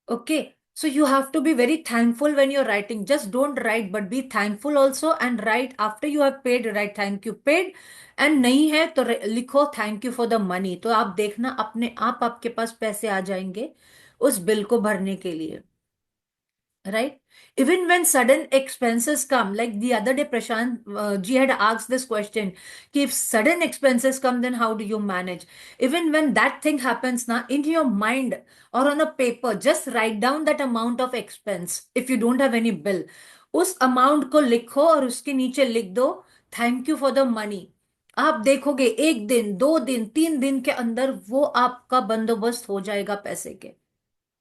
Okay, so you have to be very thankful when you're writing. Just don't write, but be thankful also, and write after you have paid, write thank you paid. And नहीं है तो लिखो thank you for the money। तो आप देखना अपने आप आपके पास पैसे आ जाएंगे उस बिल को भरने के लिए, right? Even when sudden expenses come, like the other day Prashant ji had asked this question, कि if sudden expenses come, then how do you manage? Even when that thing happens na, in your mind or on a paper, just write down that amount of expense if you don't have any bill। उस amount को लिखो और उसके नीचे लिख दो thank you for the money। आप देखोगे 1 दिन 2 दिन 3 दिन के अंदर वो आपका बंदोबस्त हो जाएगा पैसे के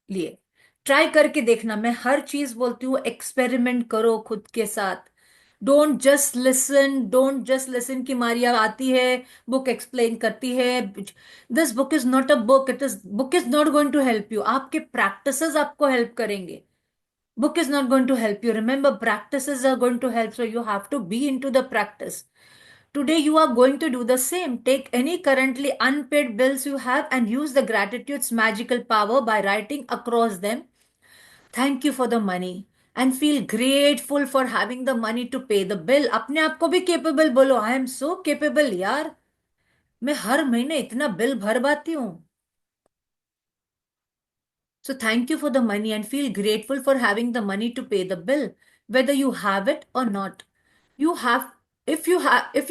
लिए। ट्राई करके देखना, मैं हर चीज बोलती हूँ एक्सपेरिमेंट करो खुद के साथ। डोंट जस्ट लिसन कि मारिया आती है, बुक एक्सप्लेन करती है। This book is not a book, it is book is not going to help you. आपके प्रैक्टिसेस आपको हेल्प करेंगे, book is not going to help you। remember practices are going to help, so you have to be into the practice। Today you are going to do the same, take any currently unpaid bills you have and use the gratitude's magical power by writing across them thank you for the money and feel grateful for having the money to pay the bill। अपने आप को भी capable बोलो, आई am so capable यार, मैं हर महीने इतना bill भर पाती हूँ। So thank you for the money and feel grateful for having the money to pay the bill, whether you have it or not. You have, if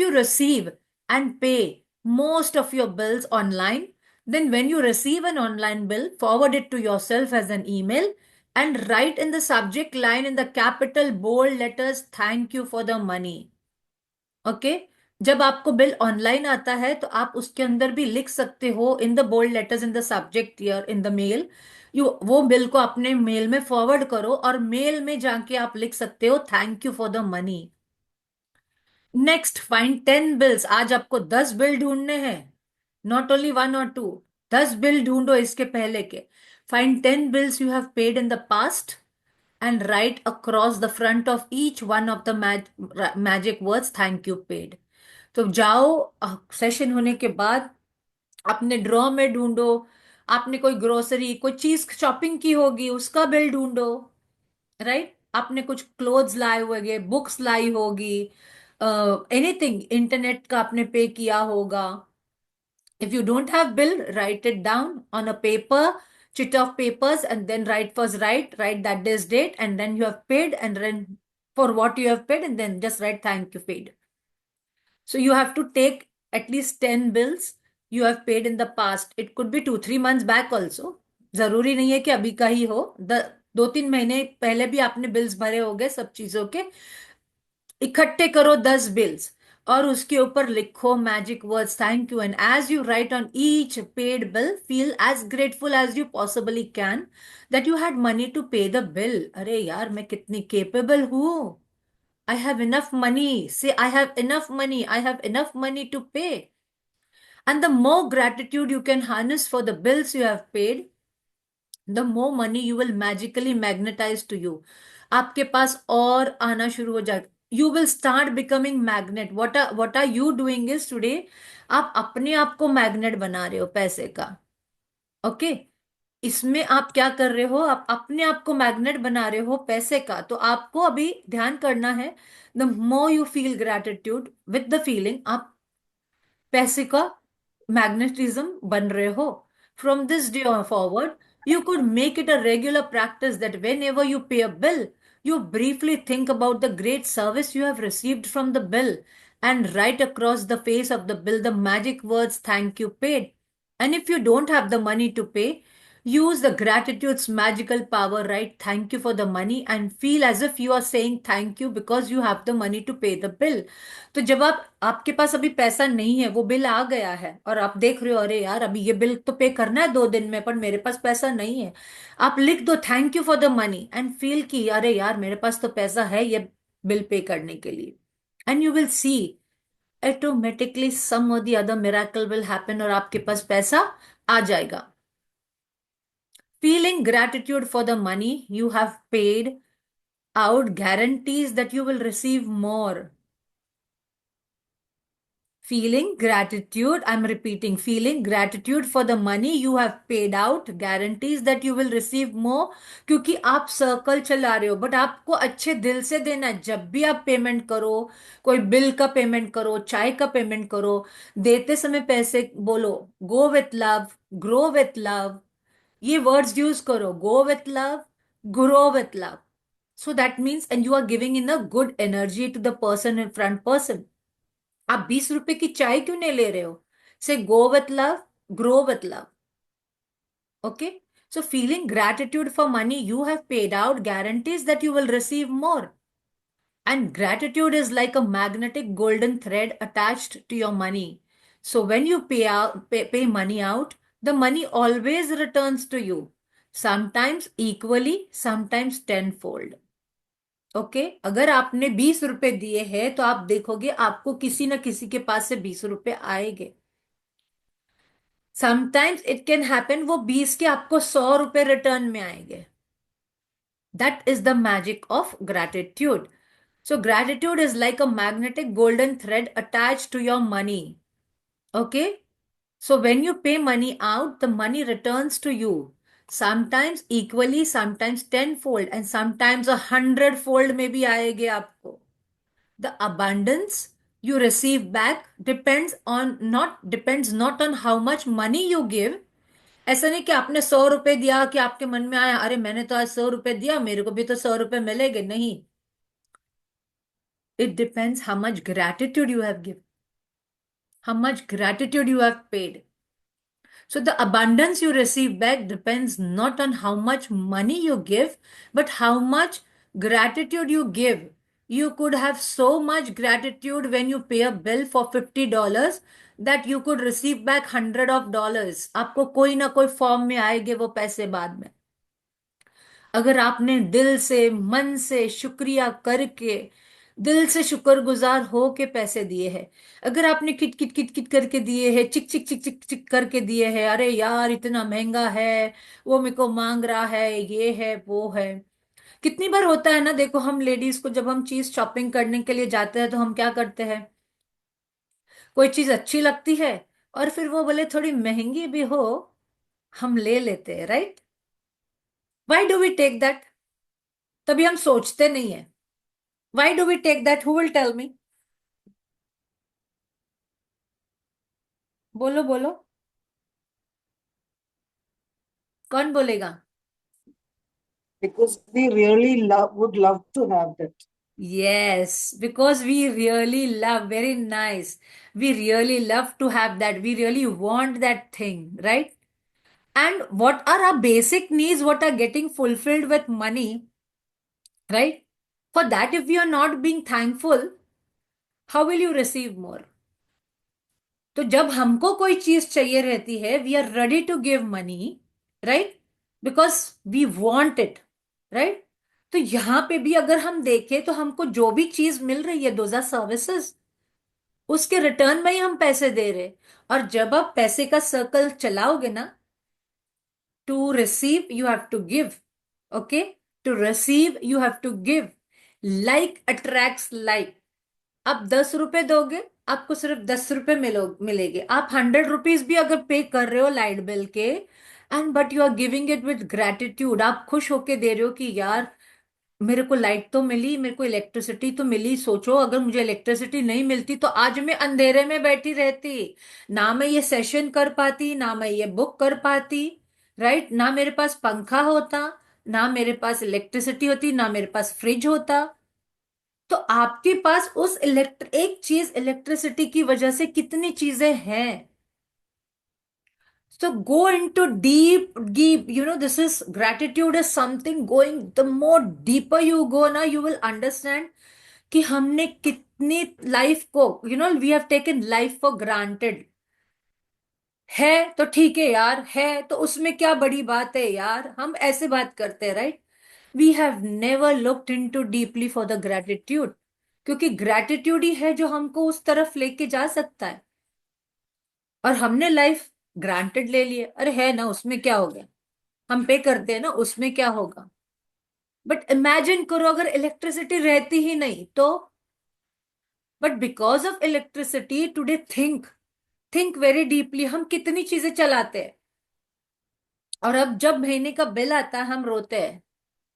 you receive and pay most of your bills online, then when you receive an online bill, forward it to yourself as an email and write in the subject line in the capital bold letters, thank you for the money। Okay, जब आपको bill online आता है तो आप उसके अंदर भी लिख सकते हो in the bold letters in the subject year in the mail. You वो बिल को अपने मेल में फॉरवर्ड करो और मेल में जाके आप लिख सकते हो thank you for the money. Next, find 10 bills. आज आपको 10 बिल ढूंढने हैं, नॉट ओनली 1 और 2, 10 बिल ढूंढो इसके पहले के। Find 10 bills you have paid in the past and write across the front of each one of the magic words thank you paid। तो जाओ सेशन होने के बाद अपने ड्रॉ में ढूंढो, आपने कोई ग्रोसरी कोई चीज शॉपिंग की होगी उसका बिल ढूंढो, राइट? आपने कुछ क्लोथ्स लाए होंगे, बुक्स लाई होगी, एनीथिंग, इंटरनेट का आपने पे किया होगा। If you don't have bill, write it down on a paper, chit of papers, and then write that day's date, and then you have paid, and then for what you have paid, and then just write thank you paid। So you have to take at least 10 bills you have paid in the past। It could be 2-3 months back also। जरूरी नहीं है कि अभी का ही हो, 2-3 महीने पहले भी आपने बिल्स भरे होंगे सब चीजों के। इकट्ठे करो 10 बिल्स और उसके ऊपर लिखो magic words thank you. And as you write on each paid bill, feel as grateful as you possibly can that you had money to pay the bill. अरे यार मैं कितनी केपेबल हूं, आई have enough money, say I have enough money, I have enough money to pay. And the more gratitude you can harness for the bills you have paid, the more money you will magically magnetize to you। आपके पास और आना शुरू हो जाएगा। You will start becoming magnet। what are you doing is today आप अपने आप को मैग्नेट बना रहे हो पैसे का। ओके, इसमें आप क्या कर रहे हो, आप अपने आप को मैग्नेट बना रहे हो पैसे का। तो आपको अभी ध्यान करना है, the more you feel gratitude with the feeling, आप पैसे का मैग्नेटिज्म बन रहे हो। From this day forward you could make it a regular practice that whenever you pay a bill, you briefly think about the great service you have received from the bill and write across the face of the bill the magic words thank you paid. And if you don't have the money to pay, use the gratitude's magical power, write thank you for the money and feel as if you are saying thank you because you have the money to pay the bill. तो जब आप, आपके पास अभी पैसा नहीं है, वो bill आ गया है और आप देख रहे हो अरे यार अभी ये बिल तो पे करना है 2 दिन में, पर मेरे पास पैसा नहीं है, आप लिख दो thank you for the money and feel कि अरे यार मेरे पास तो पैसा है ये बिल पे करने के लिए। And you will see automatically some or the other miracle will happen और आपके पास पैसा आ जाएगा। Feeling gratitude for the money you have paid out guarantees that you will receive more. Feeling gratitude, I'm repeating, feeling gratitude for the money you have paid out guarantees that you will receive more, क्योंकि आप circle चला रहे हो, but आपको अच्छे दिल से देना है। जब भी आप पेमेंट करो, कोई बिल का पेमेंट करो, चाय का पेमेंट करो, देते समय पैसे बोलो go with love, grow with love, ये वर्ड्स यूज करो, go with love, grow with love. So that means and you are giving in a good energy to the person in front person. आप 20 रुपए की चाय क्यों नहीं ले रहे हो? से गो with love, grow with love. Okay, so feeling gratitude for money you have paid out guarantees that you will receive more. And gratitude is like a magnetic golden thread attached to your money. So when you pay money out, the money always returns to you. Sometimes equally, sometimes tenfold. Okay, अगर आपने 20 रुपए दिए हैं तो आप देखोगे आपको किसी ना किसी के पास से 20 रुपए आएंगे। समटाइम्स इट कैन हैपन वो 20 के आपको 100 रुपए रिटर्न में आएंगे। That is the magic of gratitude. So gratitude is like a magnetic golden thread attached to your money. Okay? So when you pay money out, the money returns to you. Sometimes equally, sometimes tenfold, and sometimes 100-fold maybe आएंगे आपको। The abundance you receive back depends not on how much money you give. ऐसा नहीं कि आपने 100 रुपए दिया कि आपके मन में आया अरे मैंने तो आज 100 रुपए दिया, मेरे को भी तो 100 रुपए मिलेंगे, नहीं। It depends how much gratitude you have given, how much gratitude you have paid. So the abundance you receive back depends not on how much money you give, but how much gratitude you give. You could have so much gratitude when you pay a bill for $50 that you could receive back $100। आपको कोई ना कोई form में आएंगे वो पैसे बाद में, अगर आपने दिल से मन से शुक्रिया करके, दिल से शुक्रगुजार हो के पैसे दिए हैं। अगर आपने किट किट किट किट करके दिए हैं, चिक चिक चिक चिक चिक करके दिए हैं, अरे यार इतना महंगा है, वो मेरे को मांग रहा है, ये है वो है। कितनी बार होता है ना, देखो हम लेडीज को जब हम चीज शॉपिंग करने के लिए जाते हैं तो हम क्या करते हैं, कोई चीज अच्छी लगती है और फिर वो बोले थोड़ी महंगी भी हो, हम ले लेते हैं, right? Why do we take that? तभी हम सोचते नहीं है। Why do we take that? Who will tell me? बोलो बोलो, कौन बोलेगा? Because we really would love to have that. Yes, because we really love, very nice. We really love to have that. We really want that thing, right? And what are our basic needs? What are getting fulfilled with money, right? For that, if we are not being thankful, how will you receive more? तो जब हमको कोई चीज चाहिए रहती है, we are ready to give money, right? Because we want it, right? तो यहां पे भी अगर हम देखें तो हमको जो भी चीज मिल रही है, दोज आर सर्विसेज, उसके रिटर्न में ही हम पैसे दे रहे। और जब आप पैसे का सर्कल चलाओगे ना, to receive you have to give, okay, to receive you have to give, like attracts like. आप 10 रुपए दोगे, आपको सिर्फ 10 रुपए मिलेंगे। आप 100 रुपीज भी अगर पे कर रहे हो लाइट बिल के, and but you are giving it with gratitude. आप खुश होके दे रहे हो कि यार मेरे को लाइट तो मिली, मेरे को इलेक्ट्रिसिटी तो मिली। सोचो अगर मुझे इलेक्ट्रिसिटी नहीं मिलती तो आज मैं अंधेरे में बैठी रहती, ना मैं ये सेशन कर पाती, ना मैं ये बुक कर पाती, राइट? ना मेरे पास पंखा होता, ना मेरे पास इलेक्ट्रिसिटी होती, ना मेरे पास फ्रिज होता। तो आपके पास उस एक चीज इलेक्ट्रिसिटी की वजह से कितनी चीजें हैं। So go into deep, this is gratitude is something going, the more deeper you go ना, you will understand कि हमने कितनी लाइफ को, we have taken life for granted। है तो ठीक है यार, है तो उसमें क्या बड़ी बात है यार, हम ऐसे बात करते हैं, right? We have never looked into deeply for the gratitude, क्योंकि ग्रेटिट्यूड ही है जो हमको उस तरफ लेके जा सकता है। और हमने लाइफ ग्रांटेड ले लिए, अरे है ना, उसमें क्या हो गया, हम पे करते हैं ना, उसमें क्या होगा। बट इमेजिन करो अगर इलेक्ट्रिसिटी रहती ही नहीं तो। But because of electricity today, think very deeply, हम कितनी चीजें चलाते हैं। और अब जब महीने का बिल आता है हम रोते हैं,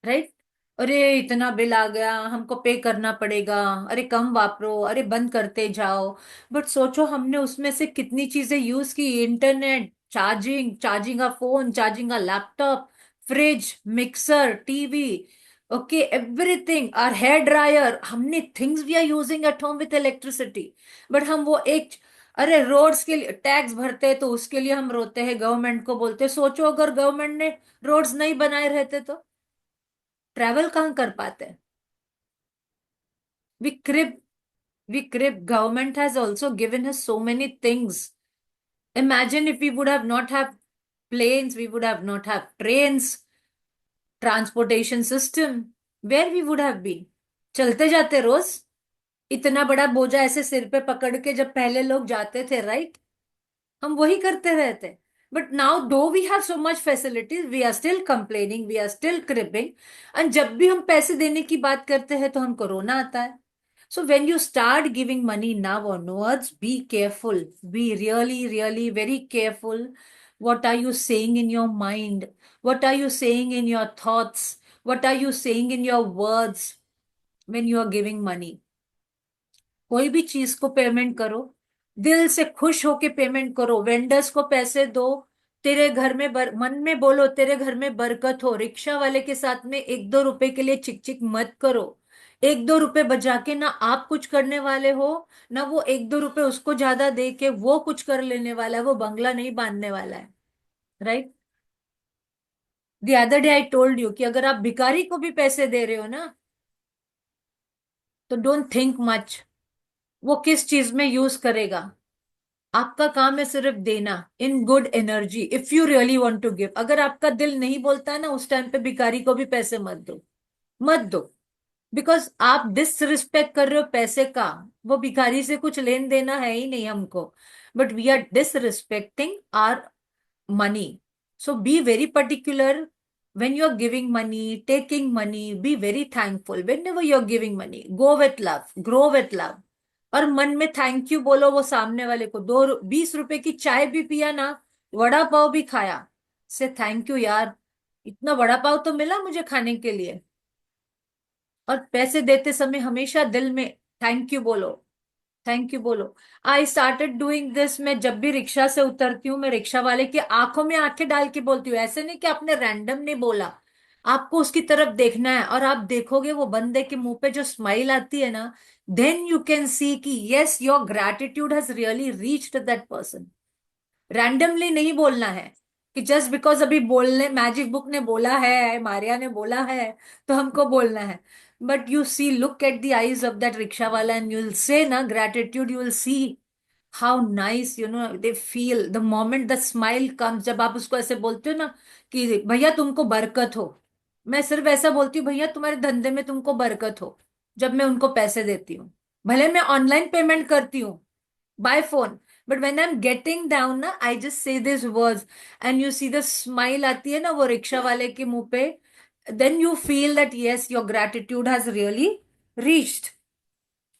राइट? अरे इतना बिल आ गया, हमको पे करना पड़ेगा, अरे कम वापरो, अरे बंद करते जाओ। बट सोचो हमने उसमें से कितनी चीजें यूज की, internet, charging a phone, charging a laptop, fridge, mixer, TV, okay, everything, or hair dryer, हमने things we are using at home with electricity. But हम वो एक, अरे रोड्स के लिए टैक्स भरते हैं तो उसके लिए हम रोते हैं, गवर्नमेंट को बोलते हैं। सोचो अगर गवर्नमेंट ने रोड्स नहीं बनाए रहते तो ट्रैवल कहाँ कर पाते? we crib we crib government has also given us so many things। imagine if we would have not have planes, we would have not have trains, transportation system, where we would have been? चलते जाते रोज, इतना बड़ा बोझा ऐसे सिर पे पकड़ के जब पहले लोग जाते थे, राइट? हम वही करते रहते। But now though we have so much facilities, we are still complaining, we are still cribbing. And जब भी हम पैसे देने की बात करते हैं तो हम कोरोना आता है। So when you start giving money now onwards, be careful. Be really, really very careful. What are you saying in your mind? What are you saying in your thoughts? What are you saying in your words when you are giving money? कोई भी चीज को payment करो, दिल से खुश होके payment करो। वेंडर्स को पैसे दो, तेरे घर में मन में बोलो तेरे घर में बरकत हो। रिक्शा वाले के साथ में 1-2 रुपए के लिए चिक चिक मत करो। 1-2 रुपए बचा के ना आप कुछ करने वाले हो, ना वो 1-2 रुपए उसको ज्यादा दे के वो कुछ कर लेने वाला है, वो बंगला नहीं बांधने वाला है, right? The other day I told you कि अगर आप भिखारी को भी पैसे दे रहे हो ना, तो डोंट थिंक मच वो किस चीज में यूज करेगा। आपका काम है सिर्फ देना, in good energy, if you really want to give. अगर आपका दिल नहीं बोलता है ना, उस टाइम पे भिखारी को भी पैसे मत दो, मत दो। बिकॉज आप डिसरिस्पेक्ट कर रहे हो पैसे का। वो भिखारी से कुछ लेन देना है ही नहीं हमको, but we are disrespecting our money। So be very particular when you're giving money, taking money, be very thankful whenever you're giving money। go with love, grow with love। और मन में थैंक यू बोलो वो सामने वाले को। 20 रुपए की चाय भी पिया ना, वड़ा पाव भी खाया, से थैंक यू यार, इतना वड़ा पाव तो मिला मुझे खाने के लिए। और पैसे देते समय हमेशा दिल में थैंक यू बोलो, थैंक यू बोलो। I started doing this. मैं जब भी रिक्शा से उतरती हूँ, मैं रिक्शा वाले की आंखों में आंखें डाल के बोलती हूँ। ऐसे नहीं कि आपने रैंडम नहीं बोला, आपको उसकी तरफ देखना है। और आप देखोगे वो बंदे के मुंह पे जो स्माइल आती है ना, देन यू कैन सी कि yes your gratitude has really reached that person. Randomly नहीं बोलना है कि जस्ट बिकॉज अभी बोलने मैजिक बुक ने बोला है, मारिया ने बोला है, तो हमको बोलना है। But you see, look at the eyes of that rickshaw वाला एंड यू विल से ना gratitude, you will see how nice, they feel the moment the smile comes. जब आप उसको ऐसे बोलते हो ना कि भैया तुमको बरकत हो, मैं सिर्फ ऐसा बोलती हूँ, भैया तुम्हारे धंधे में तुमको बरकत हो। जब मैं उनको पैसे देती हूँ, भले मैं ऑनलाइन पेमेंट करती हूँ by phone, but when I'm getting down ना, I just say these words and you see the smile आती है ना वो रिक्शा वाले के मुंह पे, then you feel that yes your gratitude has really reached।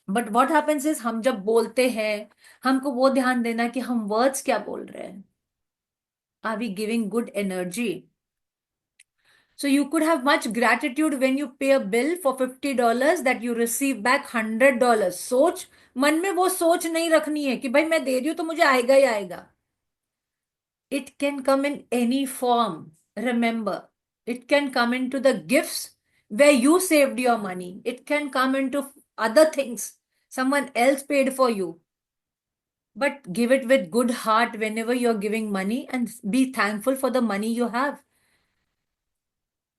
but what happens is हम जब बोलते हैं, हमको वो ध्यान देना कि हम वर्ड्स क्या बोल रहे हैं। Are we giving good energy? So you could have much gratitude when you pay a bill for $50 that you receive back $100. सोच, मन में वो सोच नहीं रखनी है कि भाई मैं दे रही हूं तो मुझे आएगा ही आएगा. It can come in any form. Remember, it can come into the gifts where you saved your money. It can come into other things. Someone else paid for you. But give it with good heart whenever you're giving money and be thankful for the money you have.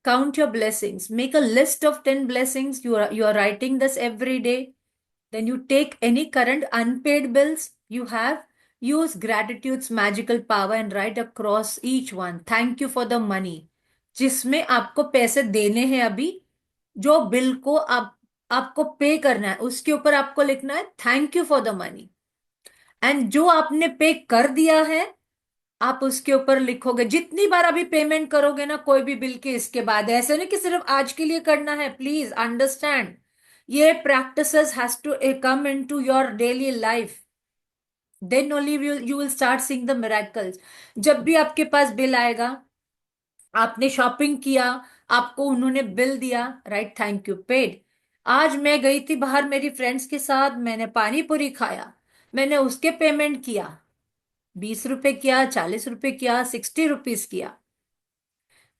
Count your blessings. Make a list of 10 blessings. You are writing this every day. Then you take any current unpaid bills you have, use gratitude's magical power and write across each one. Thank you for the money. जिसमें आपको पैसे देने हैं अभी, जो bill को आपको पे करना है, उसके ऊपर आपको लिखना है thank you for the money. And जो आपने पे कर दिया है, आप उसके ऊपर लिखोगे. जितनी बार अभी पेमेंट करोगे ना कोई भी बिल के, इसके बाद ऐसे नहीं कि सिर्फ आज के लिए करना है. प्लीज अंडरस्टैंड, ये practices has to come into your daily life. Then only you will start seeing the miracles. जब भी आपके पास बिल आएगा, आपने शॉपिंग किया, आपको उन्होंने बिल दिया, राइट, थैंक यू पेड. आज मैं गई थी बाहर मेरी फ्रेंड्स के साथ, मैंने पानी पूरी खाया, मैंने उसके पेमेंट किया. 20 रुपए किया, 40 रुपए किया, ₹60 किया.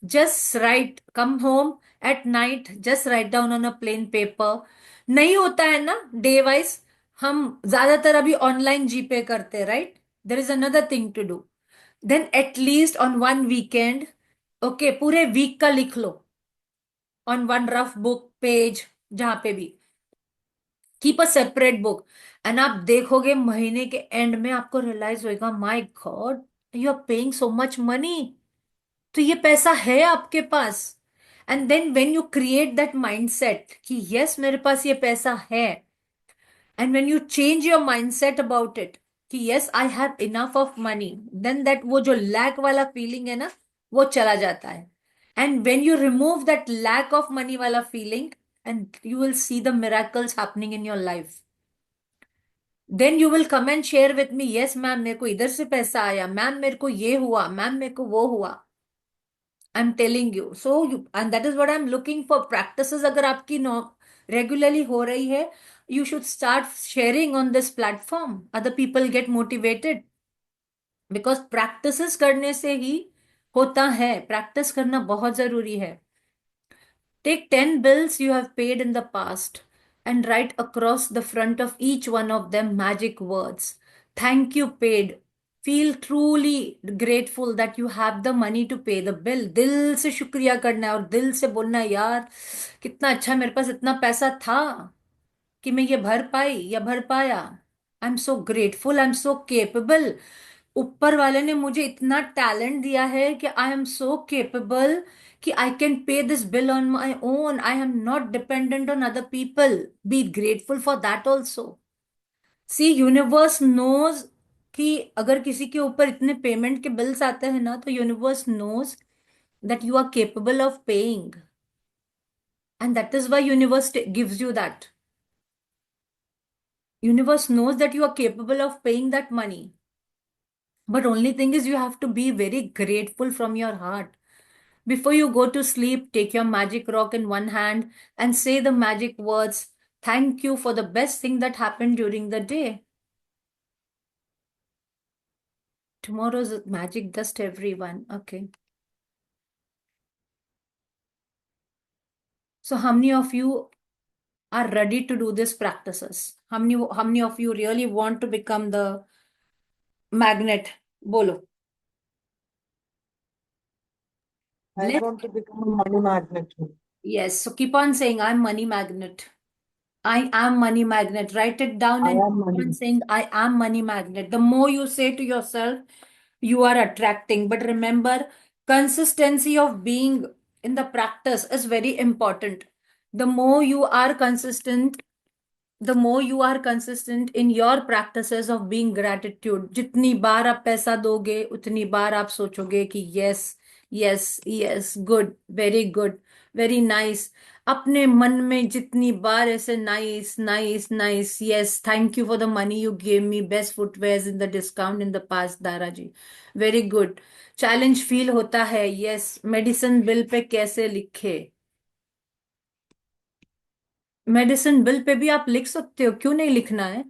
Just right, come home at night, just write down on a plain paper. नहीं होता है ना डे वाइज, हम ज्यादातर अभी ऑनलाइन जीपे करते हैं, right. There is another thing to do. Then at least on one weekend, okay, पूरे वीक का लिख लो on one rough book page, जहां पे भी. Keep a separate book. And आप देखोगे महीने के एंड में आपको रियलाइज होएगा, my God, you are paying so much money. तो ये पैसा है आपके पास. And then when you create that mindset कि यस मेरे पास ये पैसा है, and when you change your mindset about it कि yes I have enough of money, then that वो जो लैक वाला फीलिंग है ना, वो चला जाता है. And when you remove that lack of money वाला feeling, and you will see the miracles happening in your life. Then you will come and share with me, yes ma'am मेरे को इधर से पैसा आया, मैम मेरे को ये हुआ, मैम मेरे को वो हुआ. I'm telling you. So you, and that is what I'm looking for. Practices अगर आपकी regularly हो रही है, you should start sharing on this platform. Other people get motivated. Because practices करने से ही होता है. Practice करना बहुत जरूरी है. Take 10 bills you have paid in the past and write across the front of each one of them magic words. Thank you paid. Feel truly grateful that you have the money to pay the bill. दिल से शुक्रिया करना है और दिल से बोलना है, यार कितना अच्छा मेरे पास इतना पैसा था कि मैं ये भर पाई या भर पाया. आई am so grateful, I am so capable. ऊपर वाले ने मुझे इतना टैलेंट दिया है कि आई एम सो केपेबल कि I can pay this bill on my own. I am not dependent on other people. Be grateful for that also. See universe knows कि अगर किसी के ऊपर इतने पेमेंट के बिल्स आते हैं ना, तो universe knows that you are capable of paying, and that is why universe gives you that. Universe knows that you are capable of paying that money. But only thing is you have to be very grateful from your heart. Before you go to sleep, take your magic rock in one hand and say the magic words, thank you for the best thing that happened during the day. Tomorrow's magic dust, everyone. Okay. So how many of you are ready to do these practices? How many of you really want to become the magnet? Bolo. I Let want to become a money magnet. Yes, so keep on saying, I'm money magnet. I am money magnet. Write it down I and am keep on money. saying, I am money magnet. The more you say to yourself, you are attracting. But remember, consistency of being in the practice is very important. The more you are consistent, the more you are consistent in your practices of being gratitude. जितनी बार आप पैसा दोगे, उतनी बार आप सोचोगे कि yes, yes, yes, good, very good. Very nice. अपने मन में जितनी बार ऐसे nice nice nice, yes, thank you for the money you gave me, best footwear in the discount in the past, Dara ji, very good. Challenge feel होता है, yes. Medicine bill pay कैसे लिखे? मेडिसिन बिल पे भी आप लिख सकते हो, क्यों नहीं लिखना है?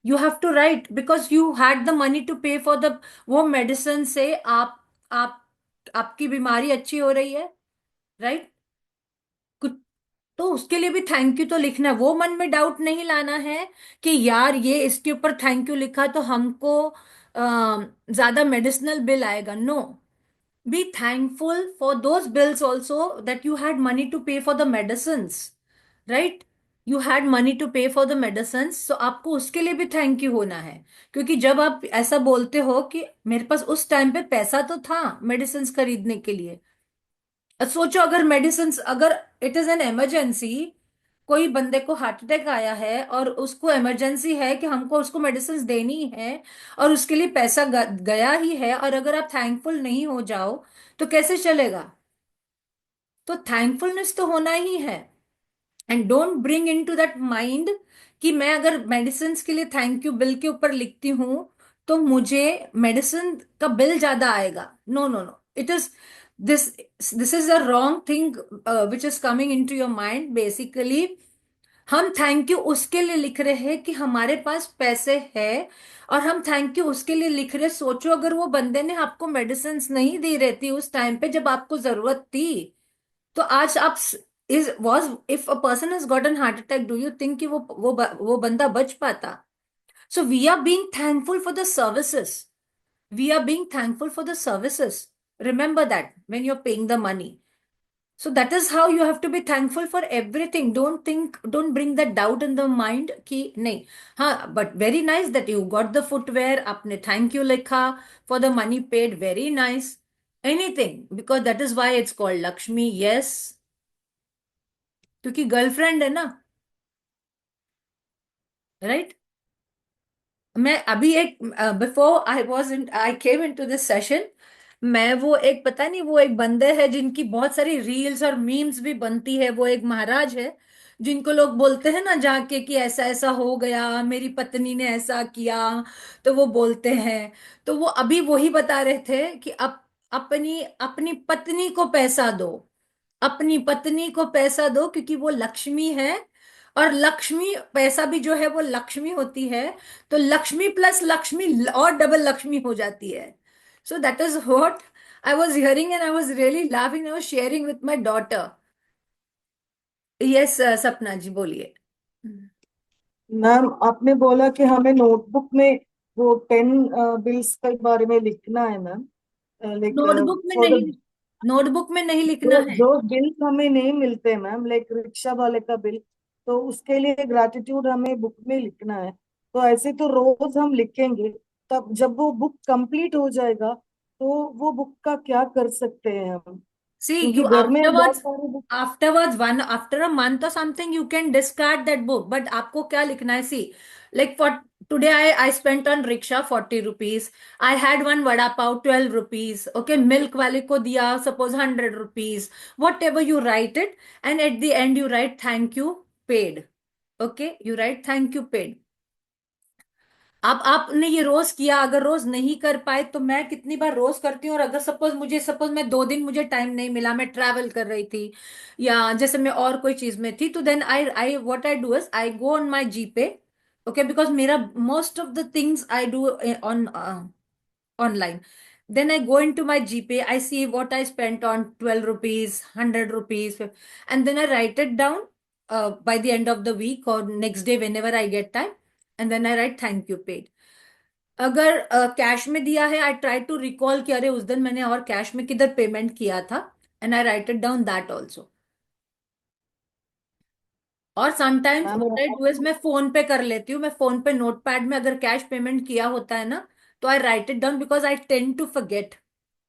You have to write because you had the money to pay for the, वो मेडिसिन से आप आपकी बीमारी अच्छी हो रही है, राइट? कुछ तो उसके लिए भी थैंक यू तो लिखना है। वो मन में डाउट नहीं लाना है कि यार ये इसके ऊपर थैंक यू लिखा तो हमको ज्यादा मेडिसिनल बिल आएगा। No, be thankful for those bills also, that you had money to pay for the medicines, right? You had money to pay for the medicines, so आपको उसके लिए भी थैंक यू होना है। क्योंकि जब आप ऐसा बोलते हो कि मेरे पास उस टाइम पे पैसा तो था मेडिसिन खरीदने के लिए, अब सोचो अगर मेडिसिन, अगर इट इज एन इमरजेंसी, कोई बंदे को हार्ट अटैक आया है और उसको इमरजेंसी है कि हमको उसको मेडिसिन देनी है, और उसके लिए पैसा गया ही है, और अगर आप थैंकफुल नहीं हो जाओ तो कैसे चलेगा? तो थैंकफुलनेस तो होना ही है। And don't bring into that mind कि मैं अगर मेडिसिन के लिए थैंक यू बिल के ऊपर लिखती हूं तो मुझे मेडिसिन का बिल ज्यादा आएगा। No no no, it is this this is a wrong thing which is coming into your mind. Basically हम थैंक यू उसके लिए लिख रहे हैं कि हमारे पास पैसे है, और हम थैंक यू उसके लिए लिख रहे। सोचो अगर वो बंदे ने आपको मेडिसिन नहीं दी रहती उस टाइम पे जब आपको जरूरत थी, तो आज आप, is was if a person has gotten heart attack, do you think कि वो बंदा बच पाता? So we are being thankful for the services, we are being thankful for the services. Remember that when you are paying the money. So that is how you have to be thankful for everything. Don't think, don't bring that doubt in the mind कि नहीं। हाँ, but very nice that you got the footwear, आपने thank you लिखा for the money paid, very nice। Anything, because that is why it's called Lakshmi, yes। क्योंकि girlfriend है ना, right? मैं अभी एक, before I was in, I came into this session, मैं वो एक, पता नहीं, वो एक बंदे हैं जिनकी बहुत सारी रील्स और मीम्स भी बनती है। वो एक महाराज है जिनको लोग बोलते हैं ना जाके कि ऐसा ऐसा हो गया, मेरी पत्नी ने ऐसा किया, तो वो बोलते हैं। तो वो अभी वही बता रहे थे कि अपनी अपनी पत्नी को पैसा दो, अपनी पत्नी को पैसा दो, क्योंकि वो लक्ष्मी है। और लक्ष्मी पैसा भी जो है वो लक्ष्मी होती है, तो लक्ष्मी प्लस लक्ष्मी और डबल लक्ष्मी हो जाती है। So that is what I was hearing and I was really laughing, I was sharing with my daughter. Yes, सपना जी बोलिए। मैम आपने बोला कि हमें नोटबुक में वो 10 बिल्स के बारे में लिखना है मैम, लाइक नोटबुक में फॉर द, नहीं, नोटबुक में नहीं लिखना जो है। जो बिल्स हमें नहीं मिलते मैम, लाइक रिक्शा वाले का बिल, तो उसके लिए ग्रैटिट्यूड हमें बुक में लिखना है। तो ऐसे तो रोज हम लिखेंगे, तब जब वो बुक कंप्लीट हो जाएगा तो वो बुक का क्या कर सकते हैं हम, See, क्योंकि you घर में बहुत afterwards, सारे book. one after a month or something, you can discard that book. But आपको क्या लिखना है? See, like for today, I spent on rickshaw 40 rupees. I had one vada pav 12 rupees. Okay, milk वाले को दिया suppose 100 rupees. Whatever you write it, and at the end you write thank you paid. Okay, you write thank you paid। अब आपने ये रोज किया, अगर रोज नहीं कर पाए तो मैं कितनी बार रोज करती हूँ। और अगर सपोज मैं 2 दिन मुझे टाइम नहीं मिला, मैं ट्रैवल कर रही थी या जैसे मैं और कोई चीज में थी, तो then I I what I do is I go on my GPay. Okay, because मेरा most of the things I do on online, then I go into my gpay, I see what I spent on 12 rupees, 100 rupees, and then I write it down by the end of the week or next day whenever I get time, and then I write thank you paid। अगर cash में दिया है, I try to recall कि अरे उस दिन मैंने और कैश में किधर पेमेंट किया था, and I write it down that also. और sometimes ma'am what I do is मैं फोन पे कर लेती हूँ। मैं फोन पे नोटपैड में अगर कैश पेमेंट किया होता है ना, तो I write it down because I tend to forget.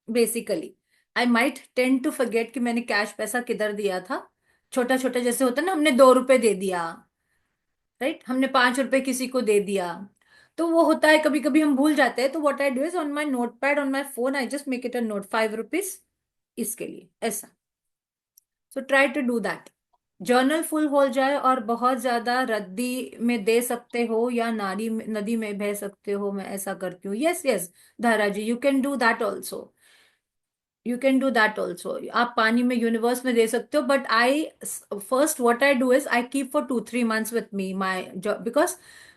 Basically I might tend to forget कि मैंने कैश पैसा किधर दिया था। छोटा छोटा जैसे होता है ना, हमने 2 रुपए दे दिया, राइट, हमने 5 रुपए किसी को दे दिया, तो वो होता है कभी कभी हम भूल जाते हैं। तो what I do is on my notepad on my phone I just make it a note 5 rupees इसके लिए, ऐसा। So try to do that. Journal full हो जाए और बहुत ज्यादा रद्दी में दे सकते हो या नारी नदी में बह सकते हो, मैं ऐसा करती हूँ। Yes yes Dhara ji, you can do that also, you can do that also. आप पानी में यूनिवर्स में दे सकते हो, but I first what I do is I keep for 2-3 months with me my, because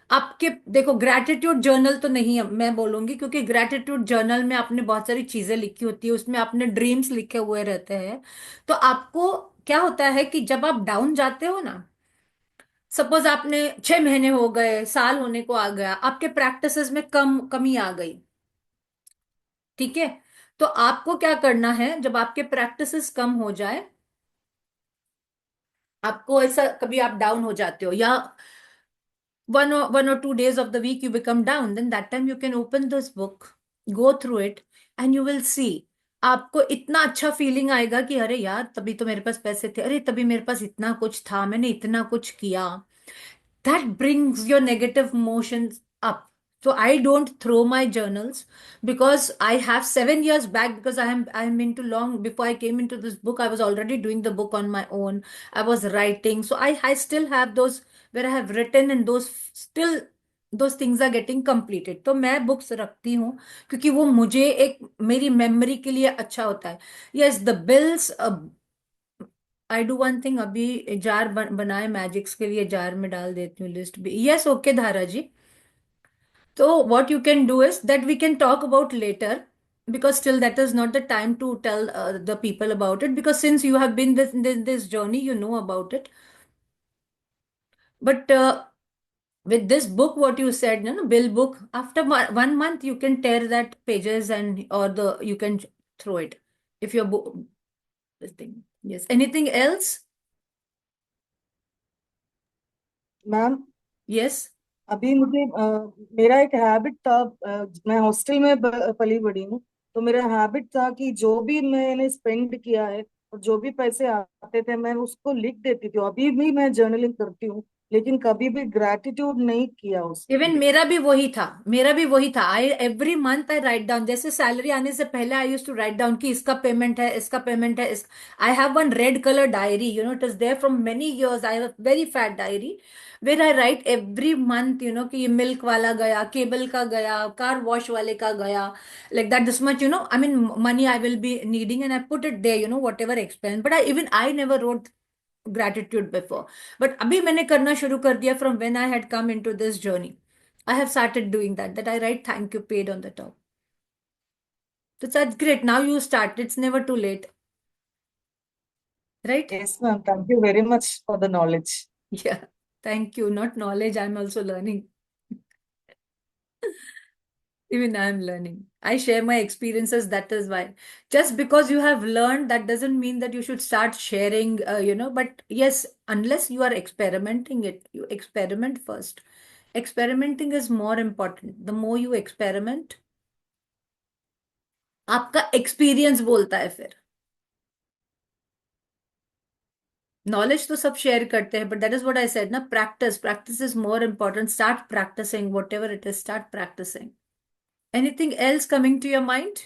आपके देखो ग्रैटिट्यूड जर्नल तो नहीं है मैं बोलूंगी, क्योंकि ग्रैटिट्यूड जर्नल में आपने बहुत सारी चीजें लिखी होती है, उसमें आपने ड्रीम्स लिखे हुए रहते हैं। तो आपको क्या होता है कि जब आप डाउन जाते हो ना, सपोज आपने 6 महीने हो गए, साल होने को आ गया, आपके प्रैक्टिसेस में कमी आ गई, ठीक है। तो आपको क्या करना है, जब आपके प्रैक्टिसेस कम हो जाए, आपको ऐसा कभी आप डाउन हो जाते हो या 1 or 2 days of the week you become down, then that time you can open this book, go through it, and you will see, आपको इतना अच्छा फीलिंग आएगा कि अरे यार तभी तो मेरे पास पैसे थे, अरे तभी मेरे पास इतना कुछ था, मैंने इतना कुछ किया। That brings your negative emotions up. So I don't throw my journals, because I have 7 years back, because I'm into long before I came into this book, I was already doing the book on my own. I was writing. So I still have those where I have written, and those still those things are getting completed. तो मैं books रखती हूँ क्योंकि वो मुझे एक मेरी memory के लिए अच्छा होता है। Yes the bills, I do one thing, अभी जार बनाए मैजिक्स के लिए, जार में डाल देती हूँ लिस्ट भी। Yes okay Dhara ji. तो what you can do is that we can talk about later, because still that is not the time to tell the people about it, because since you have been this journey, you know about it. But with this book, what you said, no, bill book, after 1 month you can tear that pages, and or the you can throw it if your book, this thing. Yes, anything else? Ma'am Yes. अभी मुझे मेरा एक habit था, मैं hostel में पली बड़ी हूँ। तो मेरा हैबिट था कि जो भी मैंने स्पेंड किया है और जो भी पैसे आते थे मैं उसको लिख देती थी। अभी भी मैं जर्नलिंग करती हूँ, लेकिन कभी भी ग्रैटिट्यूड नहीं किया उसके इवन लिए। मेरा भी वही था, मेरा भी वही था। I every month I write down, जैसे सैलरी आने से पहले I use to write down कि इसका पेमेंट है, इसका पेमेंट है, इस I have one red colour diary, you know, it is there from many years. I have very fat diary where I write every month, you know, कि ये milk वाला गया, केबल का गया, कार वॉश वाले का गया, like that, this much, you know, I mean money I will be needing, and I put it there, you know, whatever expense. But I never wrote gratitude before, but abhi मैंने करना शुरू कर दिया from when I had come into this journey. I have started doing that I write thank you paid on the top. So that's great. Now you start. It's never too late, right? Yes ma'am, thank you very much for the knowledge. Yeah. Thank you. Not knowledge. I'm also learning. Even I'm learning. I share my experiences. That is why. Just because you have learned, that doesn't mean that you should start sharing, you know. But yes, unless you are experimenting it, you experiment first. Experimenting is more important. The more you experiment, आपका experience बोलता है फिर। Knowledge तो सब share करते हैं, but that is what I said ना, practice, practice is more important. Start practicing whatever it is, start practicing. Anything else coming to your mind?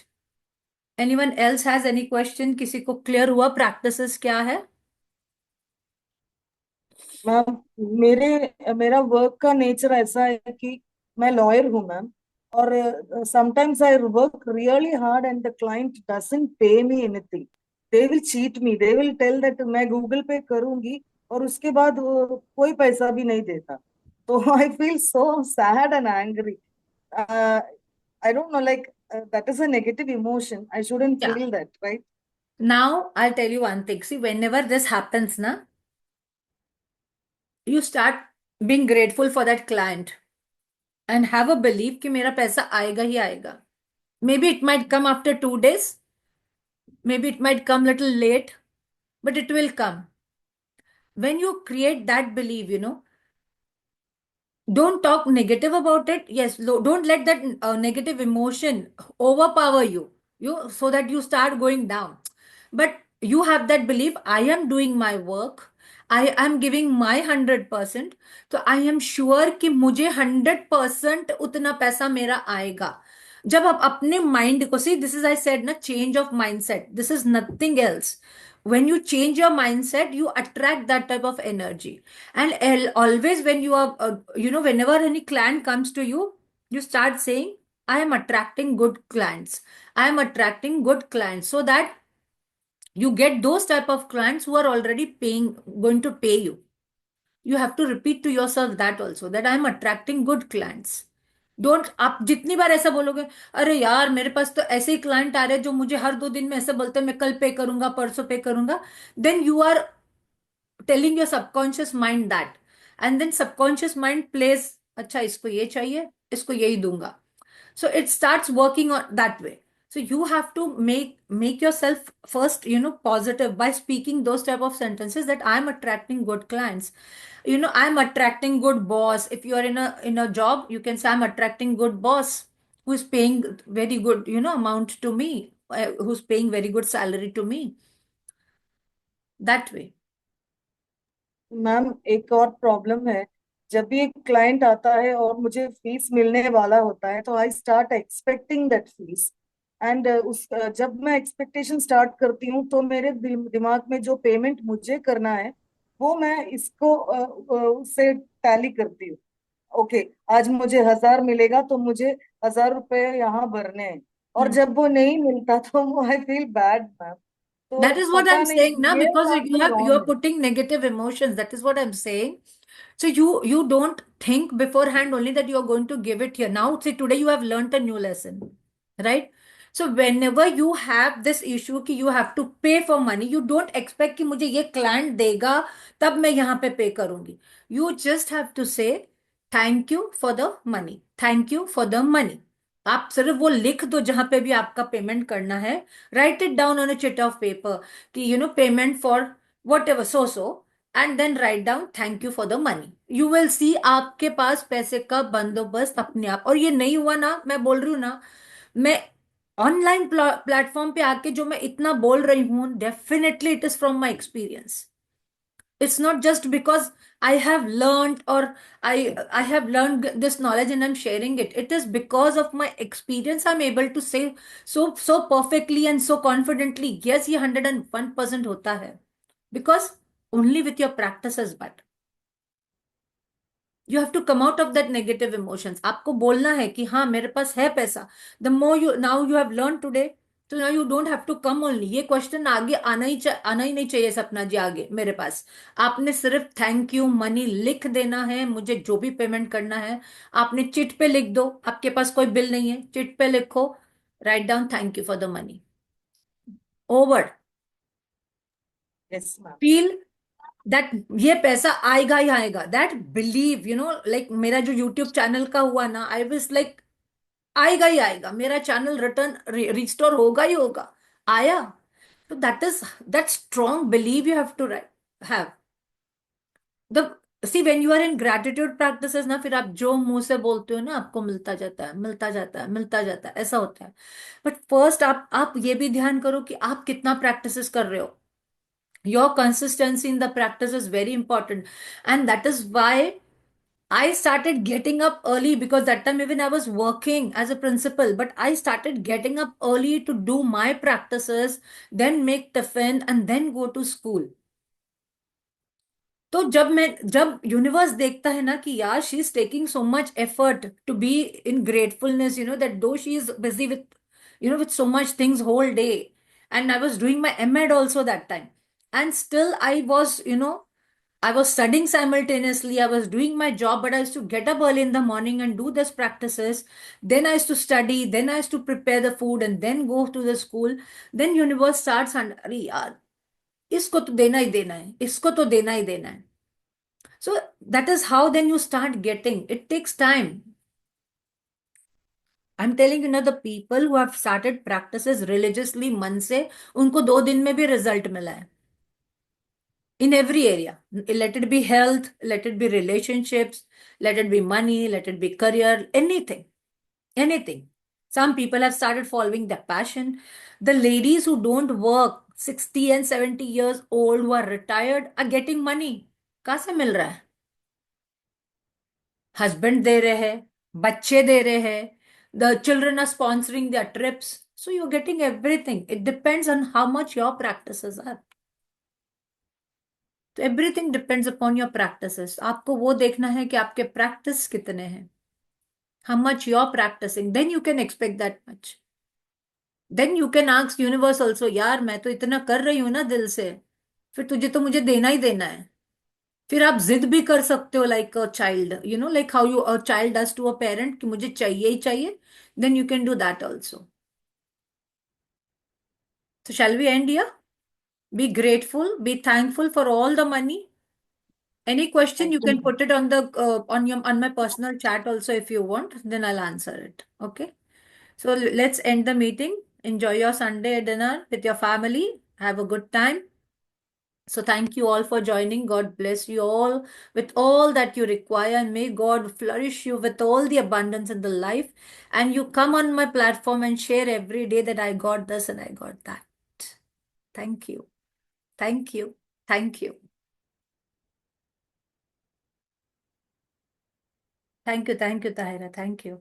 Anyone else has any question? किसी को clear हुआ practices क्या है? Ma'am मेरा work का nature ऐसा है कि मैं लॉयर हूँ मैम। और sometimes I work really hard and the client doesn't pay me anything. They will cheat me, they will tell that मैं गूगल पे करूंगी, और उसके बाद वो कोई पैसा भी नहीं देता। तो I feel so sad and angry. I don't know, like that is a negative emotion, I shouldn't Yeah. Feel that, right? Now I'll tell you one thing. See, whenever this happens, na, you start being grateful for that client and have a belief कि मेरा पैसा आएगा ही आएगा. Maybe it might come after 2 days. Maybe it might come little late, but it will come. When you create that belief, you know, don't talk negative about it. Yes, don't let that negative emotion overpower you so that you start going down. But you have that belief, I am doing my work, I am giving my 100%, तो I am sure कि मुझे 100% उतना पैसा मेरा आएगा। जब आप अपने माइंड को, see this is I said ना, change of mindset, this is nothing else. when you change your mindset, you attract that type of energy. And always when you are, whenever any client comes to you, you start saying, I am attracting good clients. I am attracting good clients, so that you get those type of clients who are already going to pay you. You have to repeat to yourself that also, that I am attracting good clients. Don't, आप जितनी बार ऐसा बोलोगे, अरे यार मेरे पास तो ऐसे ही client आ रहे हैं जो मुझे हर 2 दिन में ऐसे बोलते हैं मैं कल पे करूंगा, परसों पे करूंगा, then you are telling your subconscious mind that, and then subconscious mind place, अच्छा इसको ये चाहिए, इसको यही दूंगा. So it starts working on that way. So you have to make yourself first, positive by speaking those type of sentences, that I'm attracting good clients. I'm attracting good boss. If you are in a job, you can say I'm attracting good boss who is paying very good, amount to me, who's paying very good salary to me. That way. Ma'am एक और problem है, जब भी एक client आता है और मुझे फीस मिलने वाला होता है, तो I start expecting that fees. And जब मैं एक्सपेक्टेशन स्टार्ट करती हूँ, तो मेरे दिमाग में जो पेमेंट मुझे करना है, वो मैं इसको उससे टैली करती हूँ। ओके, आज मुझे 1000 मिलेगा, तो मुझे 1000 रुपए यहाँ भरने हैं। और Hmm. जब वो नहीं मिलता, तो आई फील बैड मैम। तो That is what पता I'm नहीं, saying now, ये because बात तो you're रॉन्ग है। putting negative emotions. That is what I'm saying. So you don't think beforehand only that you're going to give it here. Now, see, today you have learned a new lesson, right? So whenever you have this issue कि you have to pay for money, you don't expect कि मुझे ये client देगा तब मैं यहाँ पे pay करूंगी. You just have to say thank you for the money. Thank you for the money. आप सिर्फ वो लिख दो जहां पे भी आपका पेमेंट करना है. Write it down on a sheet of paper कि payment for whatever so and then write down thank you for the money. You will see आपके पास पैसे का बंदोबस्त अपने आप. और ये नहीं हुआ ना, मैं बोल रही हूँ ना, मैं ऑनलाइन प्लेटफॉर्म पे आके जो मैं इतना बोल रही हूँ, definitely it is from my experience. It's not just because I have learned, or I have learned this knowledge and I'm sharing it. It is because of my experience I'm able to say so perfectly and so confidently, yes, ये 101% होता है. Because only with your practices, but you have to come out of that negative emotions. आपको बोलना है कि हाँ मेरे पास है पैसा. The more you now you have learned today, तो now you don't have to come only. ये क्वेश्चन आगे आना ही नहीं चाहिए सपना जी आगे मेरे पास. आपने सिर्फ थैंक यू मनी लिख देना है. मुझे जो भी पेमेंट करना है आपने चिट पे लिख दो. आपके पास कोई बिल नहीं है, चिट पे लिखो, right down thank you for the money. Over. Yes ma'am. Feel that ये पैसा आएगा ही आएगा. दैट बिलीव, लाइक मेरा जो यूट्यूब चैनल का हुआ ना, आई वाज लाइक आएगा ही आएगा, मेरा चैनल रिटर्न रिस्टोर होगा ही होगा. आया. तो that is that strong believe you have to have. The see when you are in gratitude practices ना, फिर आप जो मुंह से बोलते हो ना, आपको मिलता जाता है, मिलता जाता है, मिलता जाता है, ऐसा होता है. बट फर्स्ट आप ये भी ध्यान करो कि आप कितना प्रैक्टिसेस कर रहे हो. Your consistency in the practice is very important. And that is why I started getting up early, because that time even I was working as a principal, but I started getting up early to do my practices, then make tiffin and then go to school. तो जब universe देखता है ना कि यार she is taking so much effort to be in gratefulness, that though she is busy with with so much things whole day, and I was doing my med also that time, and still I was studying simultaneously, I was doing my job, but I used to get up early in the morning and do this practices. Then I used to study, then I used to prepare the food and then go to the school. Then universe starts, and अरे यार इसको तो देना ही देना है, इसको तो देना ही देना है. So that is how then you start getting. It takes time. I'm telling you now, the people who have started practices religiously मन से, उनको 2 दिन में भी रिजल्ट मिला है. In every area. Let it be health, let it be relationships, let it be money, let it be career, anything. Anything. Some people have started following their passion. The ladies who don't work, 60 and 70 years old, who are retired, are getting money. कहाँ से मिल रहा है? Husband दे रहे हैं, बच्चे दे रहे हैं, the children are sponsoring their trips. So you're getting everything. It depends on how much your practices are. तो everything depends upon your practices. आपको वो देखना है कि आपके प्रैक्टिस कितने हैं, how much you are practicing, then you can expect that much. Then you can ask universe also, यार मैं तो इतना कर रही हूं ना दिल से, फिर तुझे तो मुझे देना ही देना है। फिर आप जिद भी कर सकते हो, like a child, you know, like how you a child does to a parent कि मुझे चाहिए ही चाहिए। Then you can do that also. So shall we end here? Be grateful, be thankful for all the money. Any question you can Actually, put it on the on my personal chat also if you want, then I'll answer it. Okay. So let's end the meeting. Enjoy your Sunday dinner with your family. Have a good time. So thank you all for joining. God bless you all with all that you require, and may God flourish you with all the abundance in the life. And you come on my platform and share every day that I got this and I got that. Thank you. Thank you. Thank you. Thank you. Thank you, Tahira. Thank you.